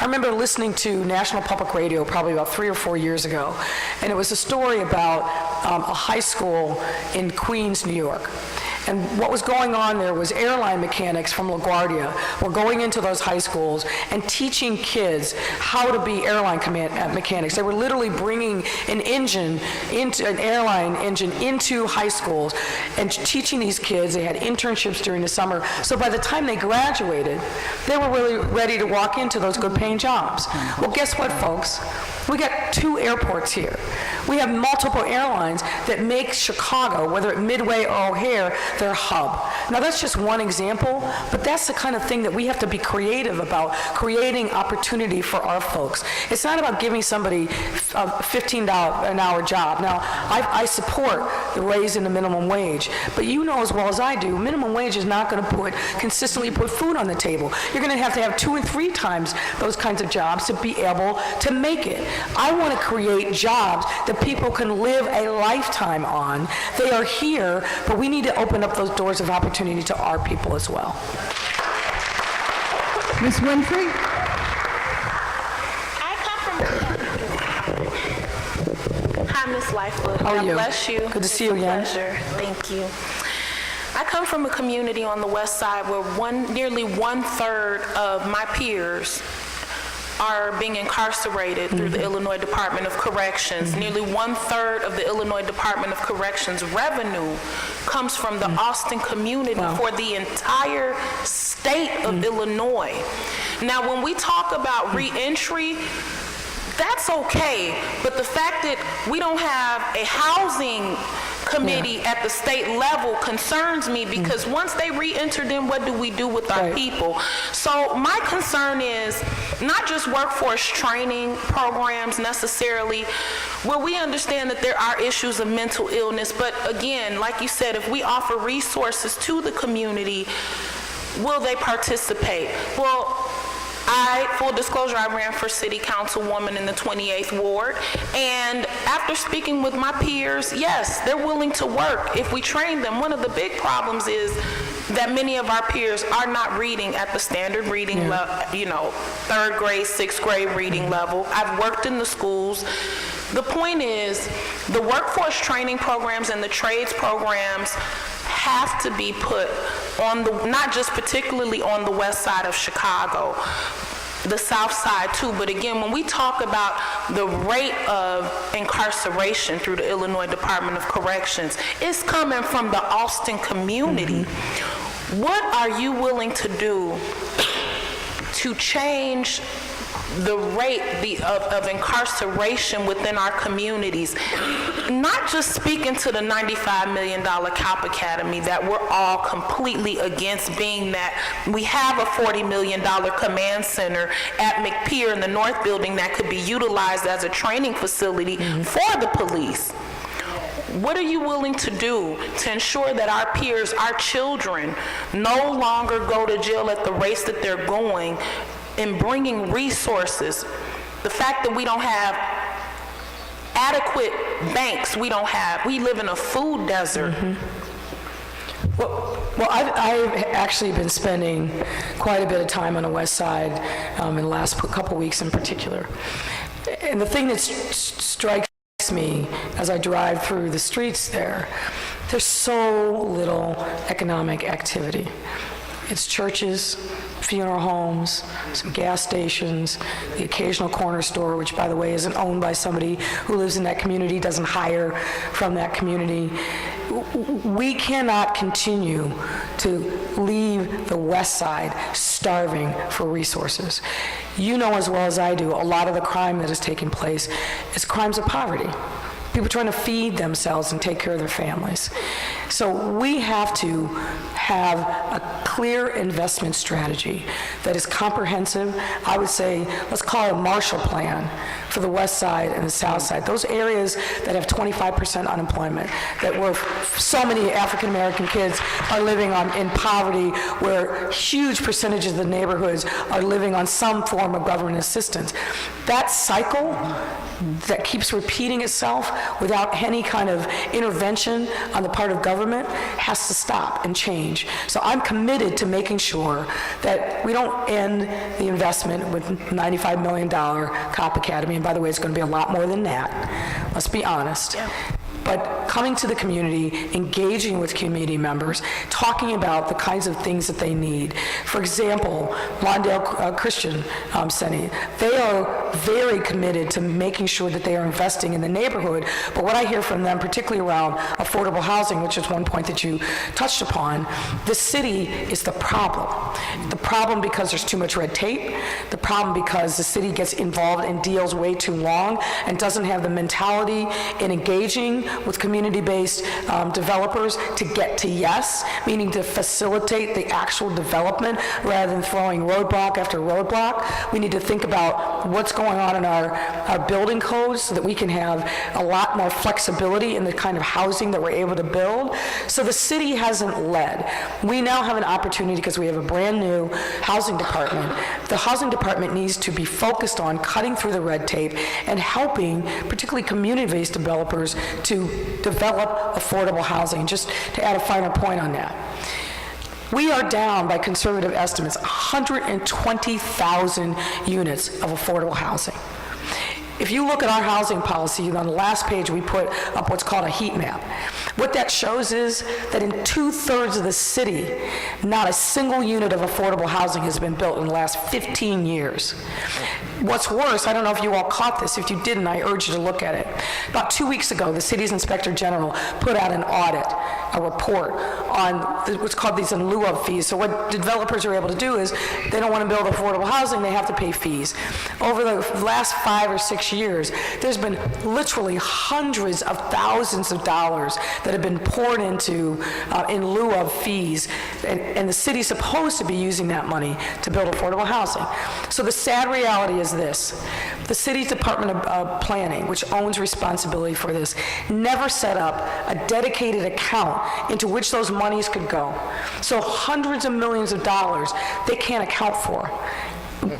Speaker 3: I remember listening to National Public Radio probably about 3 or 4 years ago, and it was a story about a high school in Queens, New York. And what was going on there was airline mechanics from LaGuardia were going into those high schools and teaching kids how to be airline mechanics. They were literally bringing an airline engine into high schools and teaching these kids. They had internships during the summer. So by the time they graduated, they were really ready to walk into those good-paying jobs. Well, guess what, folks? We got 2 airports here. We have multiple airlines that make Chicago, whether at Midway or O'Hare, their hub. Now that's just one example, but that's the kind of thing that we have to be creative about, creating opportunity for our folks. It's not about giving somebody a $15 an hour job. Now, I support the raise in the minimum wage, but you know as well as I do, minimum wage is not going to consistently put food on the table. You're going to have 2 and 3 times those kinds of jobs to be able to make it. I want to create jobs that people can live a lifetime on. They are here, but we need to open up those doors of opportunity to our people as well.
Speaker 5: Ms. Winfrey?
Speaker 6: Hi, Ms. Lightfoot.
Speaker 3: How are you?
Speaker 6: God bless you.
Speaker 3: Good to see you again.
Speaker 6: It's a pleasure. Thank you. I come from a community on the west side where nearly 1/3 of my peers are being incarcerated through the Illinois Department of Corrections. Nearly 1/3 of the Illinois Department of Corrections revenue comes from the Austin community for the entire state of Illinois. Now, when we talk about reentry, that's okay, but the fact that we don't have a housing committee at the state level concerns me, because once they re-enter, then what do we do with our people? So my concern is not just workforce training programs necessarily, where we understand that there are issues of mental illness, but again, like you said, if we offer resources to the community, will they participate? Well, full disclosure, I ran for city councilwoman in the 28th ward, and after speaking with my peers, yes, they're willing to work if we train them. One of the big problems is that many of our peers are not reading at the standard reading level, third grade, sixth grade reading level. I've worked in the schools. The point is, the workforce training programs and the trades programs have to be put on the, not just particularly on the west side of Chicago, the south side too, but again, when we talk about the rate of incarceration through the Illinois Department of Corrections, it's coming from the Austin community. What are you willing to do to change the rate of incarceration within our communities? Not just speaking to the $95 million Cop Academy that we're all completely against, being that we have a $40 million command center at McPier in the North Building that could be utilized as a training facility for the police. What are you willing to do to ensure that our peers, our children, no longer go to jail at the rates that they're going, in bringing resources? The fact that we don't have adequate banks, we live in a food desert.
Speaker 3: Well, I've actually been spending quite a bit of time on the west side in the last couple weeks in particular. And the thing that strikes me as I drive through the streets there's so little economic activity. It's churches, funeral homes, some gas stations, the occasional corner store, which, by the way, isn't owned by somebody who lives in that community, doesn't hire from that community. We cannot continue to leave the west side starving for resources. You know as well as I do, a lot of the crime that is taking place is crimes of poverty. People trying to feed themselves and take care of their families. So we have to have a clear investment strategy that is comprehensive. I would say, let's call it a Marshall Plan for the west side and the south side. Those areas that have 25% unemployment, where so many African American kids are living in poverty, where huge percentages of the neighborhoods are living on some form of government assistance. That cycle that keeps repeating itself without any kind of intervention on the part of government has to stop and change. So I'm committed to making sure that we don't end the investment with $95 million Cop Academy, and by the way, it's going to be a lot more than that. Let's be honest. But coming to the community, engaging with community members, talking about the kinds of things that they need. For example, Lawndale Christian Center, they are very committed to making sure that they are investing in the neighborhood. But what I hear from them, particularly around affordable housing, which is one point that you touched upon, the city is the problem. The problem because there's too much red tape. The problem because the city gets involved in deals way too long and doesn't have the mentality in engaging with community-based developers to get to yes, meaning to facilitate the actual development rather than throwing roadblock after roadblock. We need to think about what's going on in our building codes so that we can have a lot more flexibility in the kind of housing that we're able to build. So the city hasn't led. We now have an opportunity because we have a brand new housing department. The housing department needs to be focused on cutting through the red tape and helping particularly community-based developers to develop affordable housing. Just to add a finer point on that, we are down, by conservative estimates, 120,000 units of affordable housing. If you look at our housing policy, on the last page we put up what's called a heat map. What that shows is that in 2/3 of the city, not a single unit of affordable housing has been built in the last 15 years. What's worse, I don't know if you all caught this. If you didn't, I urge you to look at it. About 2 weeks ago, the city's inspector general put out an audit a report on what's called these in lieu of fees. So what developers are able to do is they don't want to build affordable housing, they have to pay fees. Over the last 5 or 6 years, there's been literally hundreds of thousands of dollars that have been poured into in lieu of fees, and the city's supposed to be using that money to build affordable housing. So the sad reality is this: the city's Department of Planning, which owns responsibility for this, never set up a dedicated account into which those monies could go. So hundreds of millions of dollars they can't account for.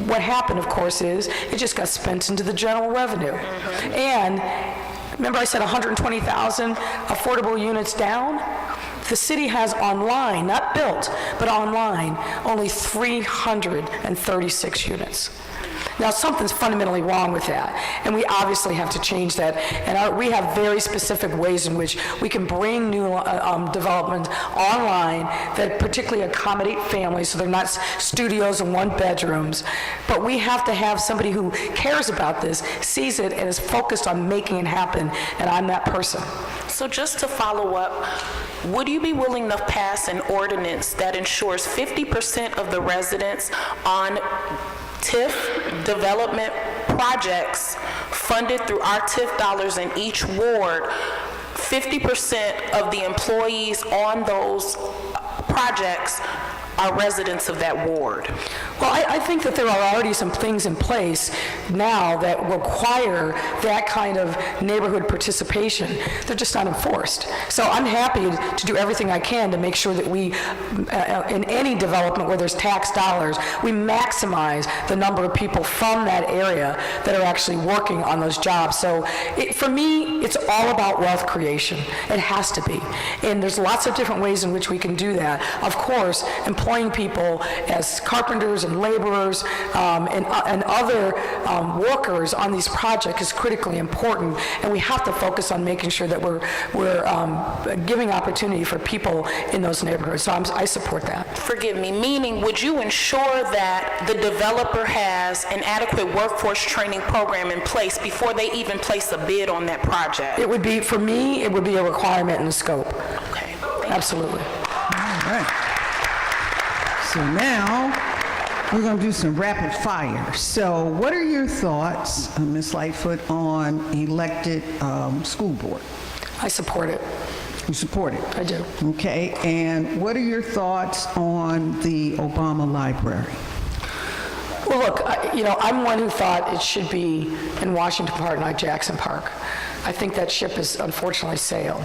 Speaker 3: What happened, of course, is it just got spent into the general revenue. And remember I said 120,000 affordable units down? The city has online, not built, but online, only 336 units. Now, something's fundamentally wrong with that, and we obviously have to change that. And we have very specific ways in which we can bring new development online that particularly accommodate families, so they're not studios and one-bedrooms. But we have to have somebody who cares about this, sees it, and is focused on making it happen, and I'm that person.
Speaker 6: So just to follow up, would you be willing to pass an ordinance that ensures 50% of the residents on TIF development projects funded through our TIF dollars in each ward, 50% of the employees on those projects are residents of that ward?
Speaker 3: Well, I think that there are already some things in place now that require that kind of neighborhood participation. They're just not enforced. So I'm happy to do everything I can to make sure that we, in any development where there's tax dollars, we maximize the number of people from that area that are actually working on those jobs. So for me, it's all about wealth creation. It has to be. And there's lots of different ways in which we can do that. Of course, employing people as carpenters and laborers and other workers on these projects is critically important, and we have to focus on making sure that we're giving opportunity for people in those neighborhoods. So I support that.
Speaker 6: Forgive me, meaning would you ensure that the developer has an adequate workforce training program in place before they even place a bid on that project?
Speaker 3: It would be, for me, it would be a requirement in the scope.
Speaker 6: Okay.
Speaker 3: Absolutely.
Speaker 5: All right. So now, we're going to do some rapid fire. So what are your thoughts, Ms. Lightfoot, on elected school board?
Speaker 3: I support it.
Speaker 5: You support it?
Speaker 3: I do.
Speaker 5: Okay, and what are your thoughts on the Obama Library?
Speaker 3: Well, look, I'm one who thought it should be in Washington Park, not Jackson Park. I think that ship has unfortunately sailed.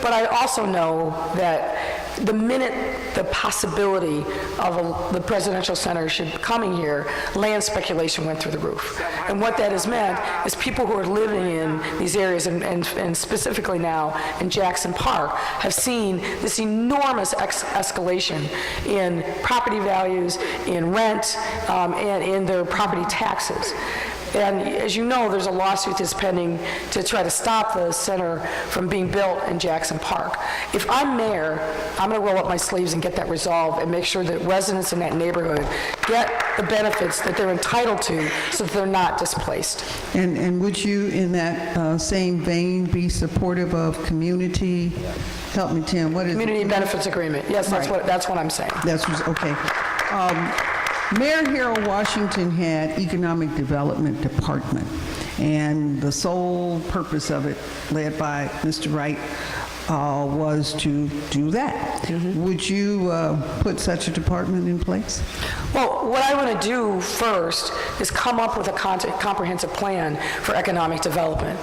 Speaker 3: But I also know that the minute the possibility of the presidential center coming here, land speculation went through the roof. And what that has meant is people who are living in these areas, and specifically now in Jackson Park, have seen this enormous escalation in property values, in rent, and in their property taxes. And as you know, there's a lawsuit that's pending to try to stop the center from being built in Jackson Park. If I'm mayor, I'm going to roll up my sleeves and get that resolved and make sure that residents in that neighborhood get the benefits that they're entitled to so that they're not displaced.
Speaker 5: And would you, in that same vein, be supportive of community, help me, Tim, what is it?
Speaker 3: Community benefits agreement. Yes, that's what I'm saying.
Speaker 5: Okay. Mayor Harold Washington had Economic Development Department, and the sole purpose of it, led by Mr. Wright, was to do that. Mm-hmm. Would you put such a department in place?
Speaker 3: Well, what I want to do first is come up with a comprehensive plan for economic development.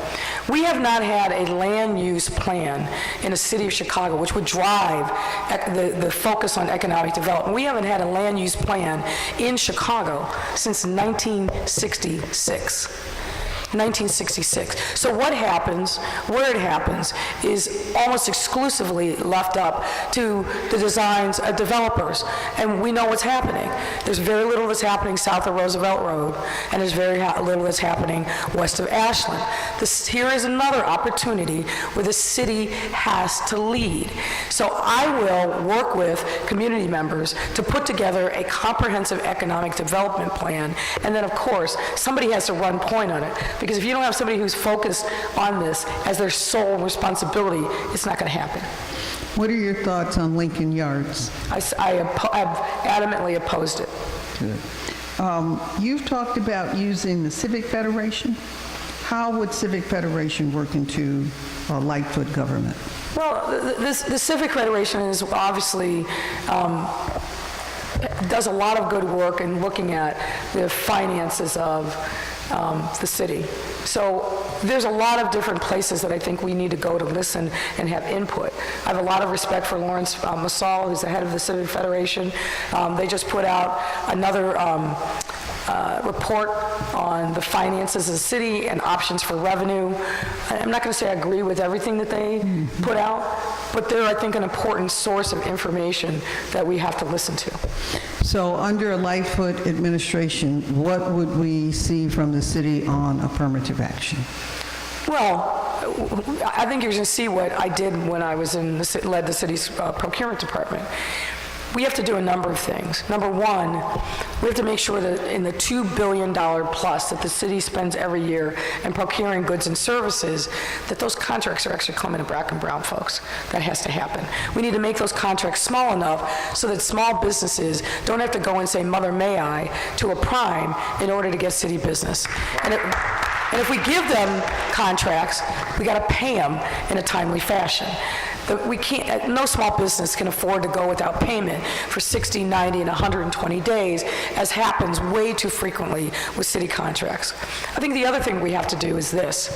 Speaker 3: We have not had a land use plan in the city of Chicago which would drive the focus on economic development. We haven't had a land use plan in Chicago since 1966. 1966. So what happens, where it happens, is almost exclusively left up to the designs of developers. And we know what's happening. There's very little that's happening south of Roosevelt Road, and there's very little that's happening west of Ashland. Here is another opportunity where the city has to lead. So I will work with community members to put together a comprehensive economic development plan, and then of course, somebody has to run point on it. Because if you don't have somebody who's focused on this as their sole responsibility, it's not going to happen.
Speaker 5: What are your thoughts on Lincoln Yards?
Speaker 3: I've adamantly opposed it.
Speaker 5: Good. You've talked about using the Civic Federation. How would Civic Federation work into Lightfoot government?
Speaker 3: Well, the Civic Federation is obviously does a lot of good work in looking at the finances of the city. So there's a lot of different places that I think we need to go to listen and have input. I have a lot of respect for Lawrence Massal, who's the head of the Civic Federation. They just put out another report on the finances of the city and options for revenue. I'm not going to say I agree with everything that they put out, but they're, I think, an important source of information that we have to listen to.
Speaker 5: So under a Lightfoot administration, what would we see from the city on affirmative action?
Speaker 3: Well, I think you're going to see what I did when I was led the city's procurement department. We have to do a number of things. Number one, we have to make sure that in the $2 billion plus that the city spends every year in procuring goods and services, that those contracts are actually coming to Black and Brown folks. That has to happen. We need to make those contracts small enough so that small businesses don't have to go and say, "Mother, may I," to a prime in order to get city business. And if we give them contracts, we got to pay them in a timely fashion. We can't, no small business can afford to go without payment for 60, 90, and 120 days, as happens way too frequently with city contracts. I think the other thing we have to do is this.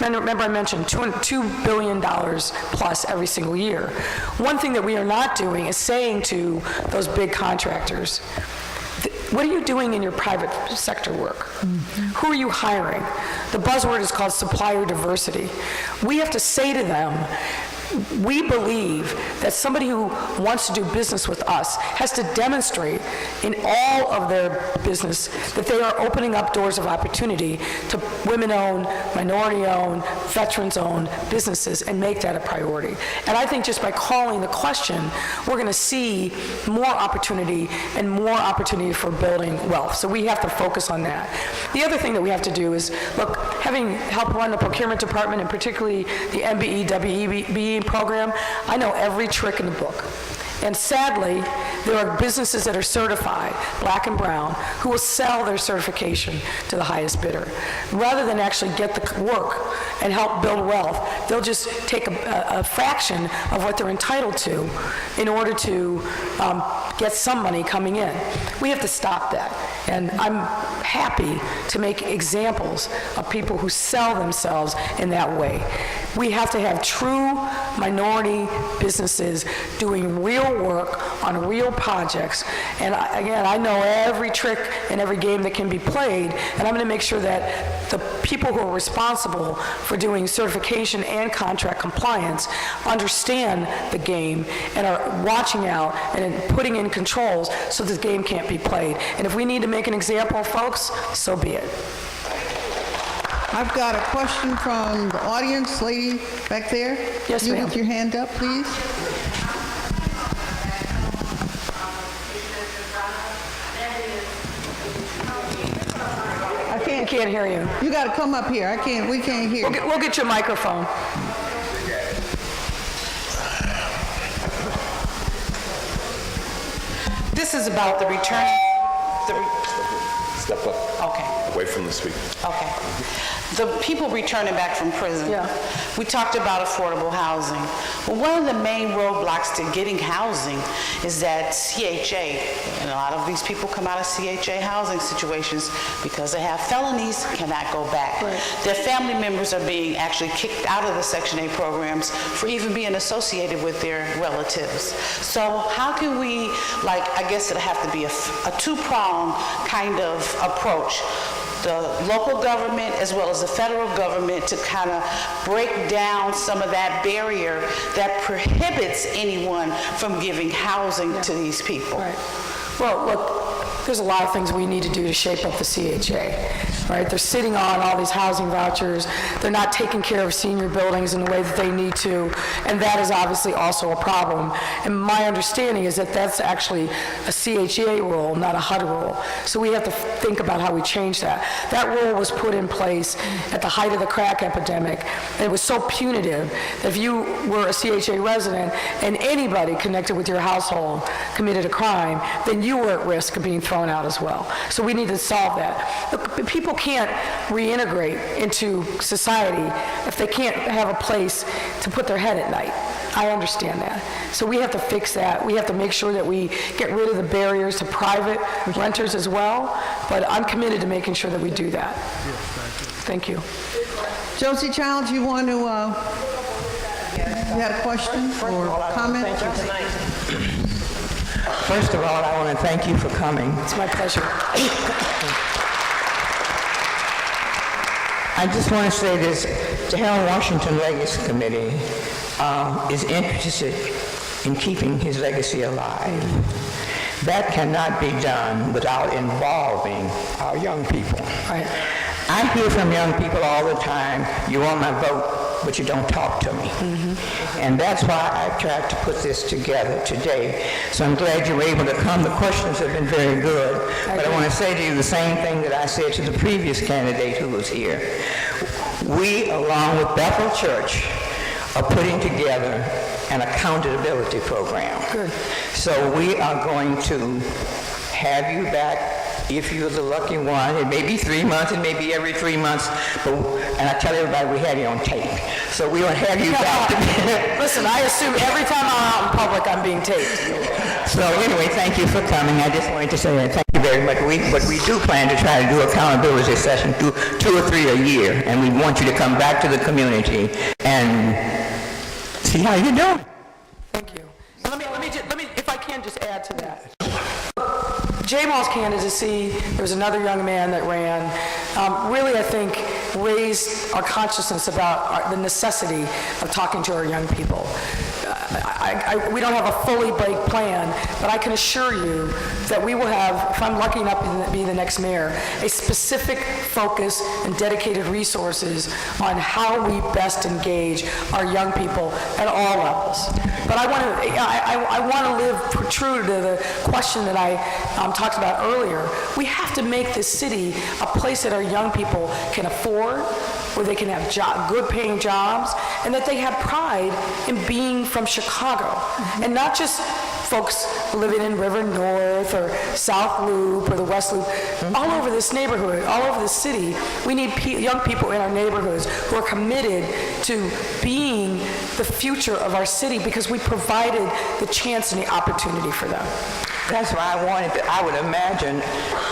Speaker 3: Remember I mentioned $2 billion plus every single year. One thing that we are not doing is saying to those big contractors, what are you doing in your private sector work? Who are you hiring? The buzzword is called supplier diversity. We have to say to them, we believe that somebody who wants to do business with us has to demonstrate in all of their business that they are opening up doors of opportunity to women-owned, minority-owned, veterans-owned businesses and make that a priority. And I think just by calling the question, we're going to see more opportunity and more opportunity for building wealth. So we have to focus on that. The other thing that we have to do is, look, having helped run the procurement department and particularly the M.E, WEB program, I know every trick in the book. And sadly, there are businesses that are certified, Black and Brown, who will sell their certification to the highest bidder. Rather than actually get the work and help build wealth, they'll just take a fraction of what they're entitled to in order to get some money coming in. We have to stop that. And I'm happy to make examples of people who sell themselves in that way. We have to have true minority businesses doing real work on real projects. And again, I know every trick and every game that can be played, and I'm going to make sure that the people who are responsible for doing certification and contract compliance understand the game and are watching out and putting in controls so that the game can't be played. And if we need to make an example, folks, so be it.
Speaker 5: I've got a question from the audience. Lady back there.
Speaker 3: Yes,
Speaker 5: you
Speaker 3: ma'am.
Speaker 5: with your hand up, please.
Speaker 3: I can't hear you.
Speaker 5: You got to come up here. We can't hear.
Speaker 3: We'll get you a microphone.
Speaker 11: This is about the return.
Speaker 7: Step up.
Speaker 11: Okay.
Speaker 7: Away from the speaker.
Speaker 11: Okay. The people returning back from prison.
Speaker 3: Yeah.
Speaker 11: We talked about affordable housing. Well, one of the main roadblocks to getting housing is that CHA, and a lot of these people come out of CHA housing situations because they have felonies, cannot go back.
Speaker 3: Right.
Speaker 11: Their family members are being actually kicked out of the Section 8 programs for even being associated with their relatives. So how can we, I guess it'll have to be a two-pronged kind of approach. The local government as well as the federal government to kind of break down some of that barrier that prohibits anyone from giving housing to these people.
Speaker 3: Right. Well, look, there's a lot of things we need to do to shape up the CHA. right? They're sitting on all these housing vouchers. They're not taking care of senior buildings in the way that they need to, and that is obviously also a problem. And my understanding is that that's actually a CHEA rule, not a HUD rule. So we have to think about how we change that. That rule was put in place at the height of the crack epidemic, and it was so punitive that if you were a CHA resident and anybody connected with your household committed a crime, then you were at risk of being thrown out as well. So we need to solve that. Look, people can't reintegrate into society if they can't have a place to put their head at night. I understand that. So we have to fix that. We have to make sure that we get rid of the barriers to private renters as well, but I'm committed to making sure that we do that. Thank you.
Speaker 5: Josie Childs, you want to, you had a question or comment?
Speaker 1: First of all, I want to thank you for coming.
Speaker 3: It's my pleasure.
Speaker 1: I just want to say this, the Harold Washington Legacy Committee is interested in keeping his legacy alive. That cannot be done without involving our young people.
Speaker 3: Right.
Speaker 1: I hear from young people all the time, you want my vote, but you don't talk to me. And that's why I tried to put this together today. So I'm glad you were able to come. The questions have been very good. But I want to say to you the same thing that I said to the previous candidate who was here. We, along with Bethel Church, are putting together an accountability program.
Speaker 3: Good.
Speaker 1: So we are going to have you back if you're the lucky one. It may be 3 months, it may be every 3 months, but, and I tell everybody we have you on tape. So we will have you back.
Speaker 3: Listen, I assume every time I'm out in public I'm being taped.
Speaker 1: So anyway, thank you for coming. I just wanted to say that. Thank you very much. But we do plan to try to do accountability session, two or three a year, and we want you to come back to the community and see how you're doing.
Speaker 3: Thank you. Let me, if I can, just add to that. J-Mall's candidacy, there was another young man that ran, really, I think, raised our consciousness about the necessity of talking to our young people. We don't have a fully baked plan, but I can assure you that we will have, if I'm lucky enough to be the next mayor, a specific focus and dedicated resources on how we best engage our young people at all levels. But I want to live true to the question that I talked about earlier. We have to make this city a place that our young people can afford, where they can have good paying jobs, and that they have pride in being from Chicago. And not just folks living in River North or South Loop or the West Loop, all over this neighborhood, all over the city. We need young people in our neighborhoods who are committed to being the future of our city because we provided the chance and the opportunity for them.
Speaker 1: That's why I would imagine,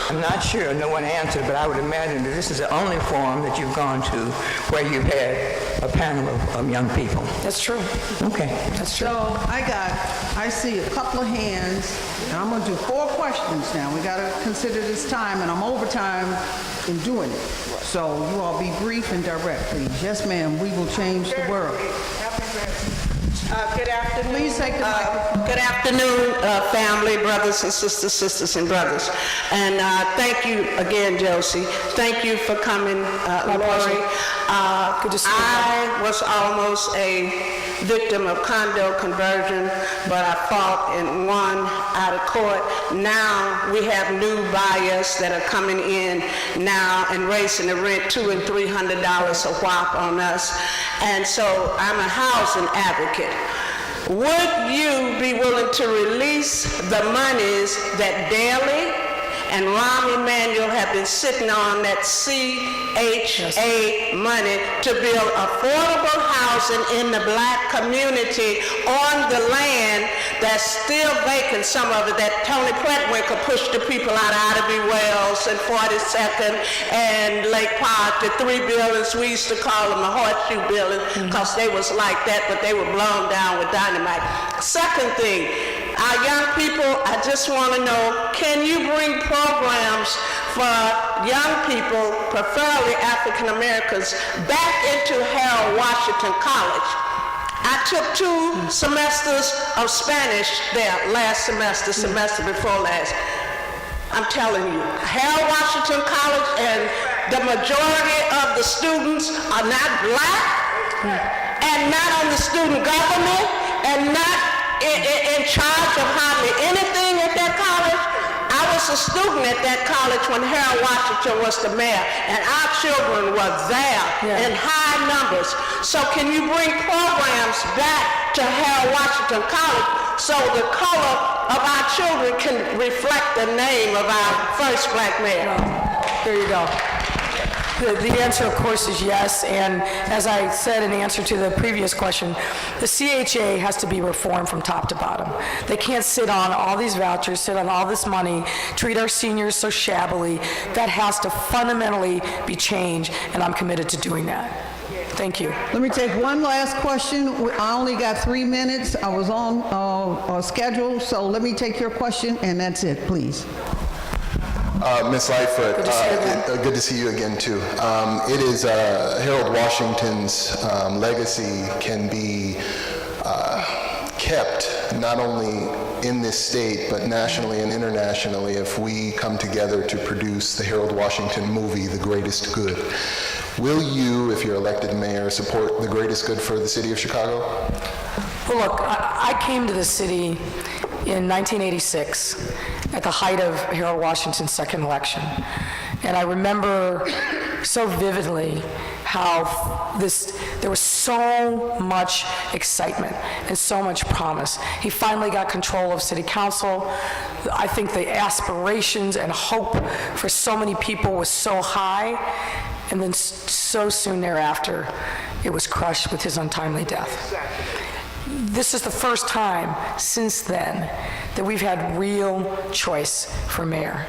Speaker 1: I'm not sure, no one answered, but I would imagine that this is the only forum that you've gone to where you've had a panel of young people.
Speaker 3: That's true.
Speaker 1: Okay.
Speaker 3: That's true.
Speaker 5: So I see a couple of hands, and I'm going to do 4 questions now. We got to consider this time, and I'm over time in doing it. So you all be brief and direct, please. Yes, ma'am, we will change the world.
Speaker 7: Good afternoon.
Speaker 5: Please take the microphone.
Speaker 7: Good afternoon, family, brothers and sisters and brothers. And thank you again, Josie. Thank you for coming, Lori.
Speaker 3: Good to see you.
Speaker 7: I was almost a victim of condo conversion, but I fought and won out of court. Now we have new buyers that are coming in now and raising the rent $200 and $300 a whop on us. And so I'm a housing advocate. Would you be willing to release the monies that Daley and Rahm Emanuel have been sitting on, that CHA money, to build affordable housing in the black community on the land that's still vacant, some of it, that Tony Pretwinkle pushed the people out of Ivy Wells and 42nd and Lake Park, the 3 buildings, we used to call them the horseshoe buildings because they was like that, but they were blown down with dynamite. Second thing, our young people, I just want to know, can you bring programs for young people, preferably African Americans, back into Harold Washington College? I took 2 semesters of Spanish there last semester, semester before last. I'm telling you, Harold Washington College and the majority of the students are not black, and not on the student government, and not in charge of hardly anything at that college. I was a student at that college when Harold Washington was the mayor, and our children were there in high numbers. So can you bring programs back to Harold Washington College so the color of our children can reflect the name of our first black mayor?
Speaker 3: There you go. The answer, of course, is yes, and as I said in answer to the previous question, the CHA has to be reformed from top to bottom. They can't sit on all these vouchers, sit on all this money, treat our seniors so shabbily. That has to fundamentally be changed, and I'm committed to doing that. Thank you.
Speaker 5: Let me take one last question. I only got 3 minutes. I was on schedule, so let me take your question, and that's it, please.
Speaker 8: Ms. Lightfoot, good to see you again, too. It is Harold Washington's legacy can be kept not only in this state, but nationally and internationally if we come together to produce the Harold Washington movie, The Greatest Good. Will you, if you're elected mayor, support The Greatest Good for the city of Chicago?
Speaker 3: Well, look, I came to the city in 1986 at the height of Harold Washington's second election. And I remember so vividly how there was so much excitement and so much promise. He finally got control of city council. I think the aspirations and hope for so many people was so high, and then so soon thereafter, it was crushed with his untimely death. This is the first time since then that we've had real choice for mayor.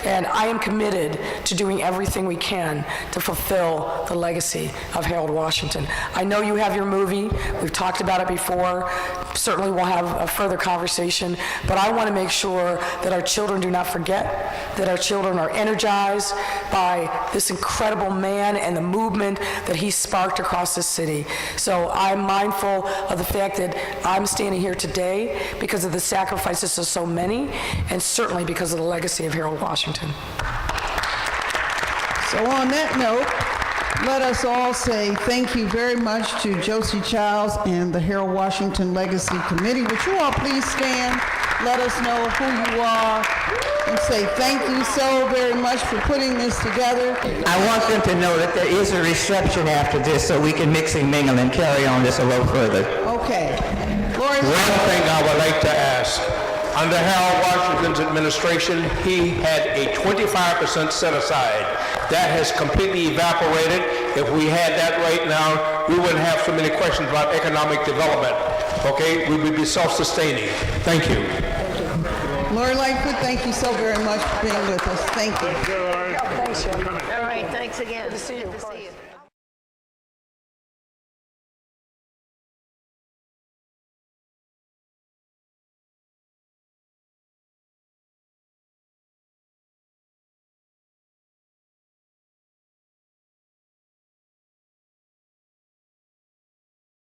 Speaker 3: And I am committed to doing everything we can to fulfill the legacy of Harold Washington. I know you have your movie. We've talked about it before. Certainly we'll have a further conversation. But I want to make sure that our children do not forget, that our children are energized by this incredible man and the movement that he sparked across this city. So I'm mindful of the fact that I'm standing here today because of the sacrifices of so many, and certainly because of the legacy of Harold Washington.
Speaker 5: So on that note, let us all say thank you very much to Josie Childs and the Harold Washington Legacy Committee. Would you all please stand, let us know who you are, and say thank you so very much for putting this together.
Speaker 1: I want them to know that there is a reception after this so we can mix and mingle and carry on this a little further.
Speaker 5: Okay. Lori.
Speaker 22: One thing I would like to ask, under Harold Washington's administration, he had a 25% set aside. That has completely evaporated. If we had that right now, we wouldn't have so many questions about economic development. Okay, we would be self-sustaining. Thank you.
Speaker 5: Lori Lightfoot, thank you so very much for being with us. Thank you.
Speaker 15: Thanks, Jim. All right, thanks again. Good to see you.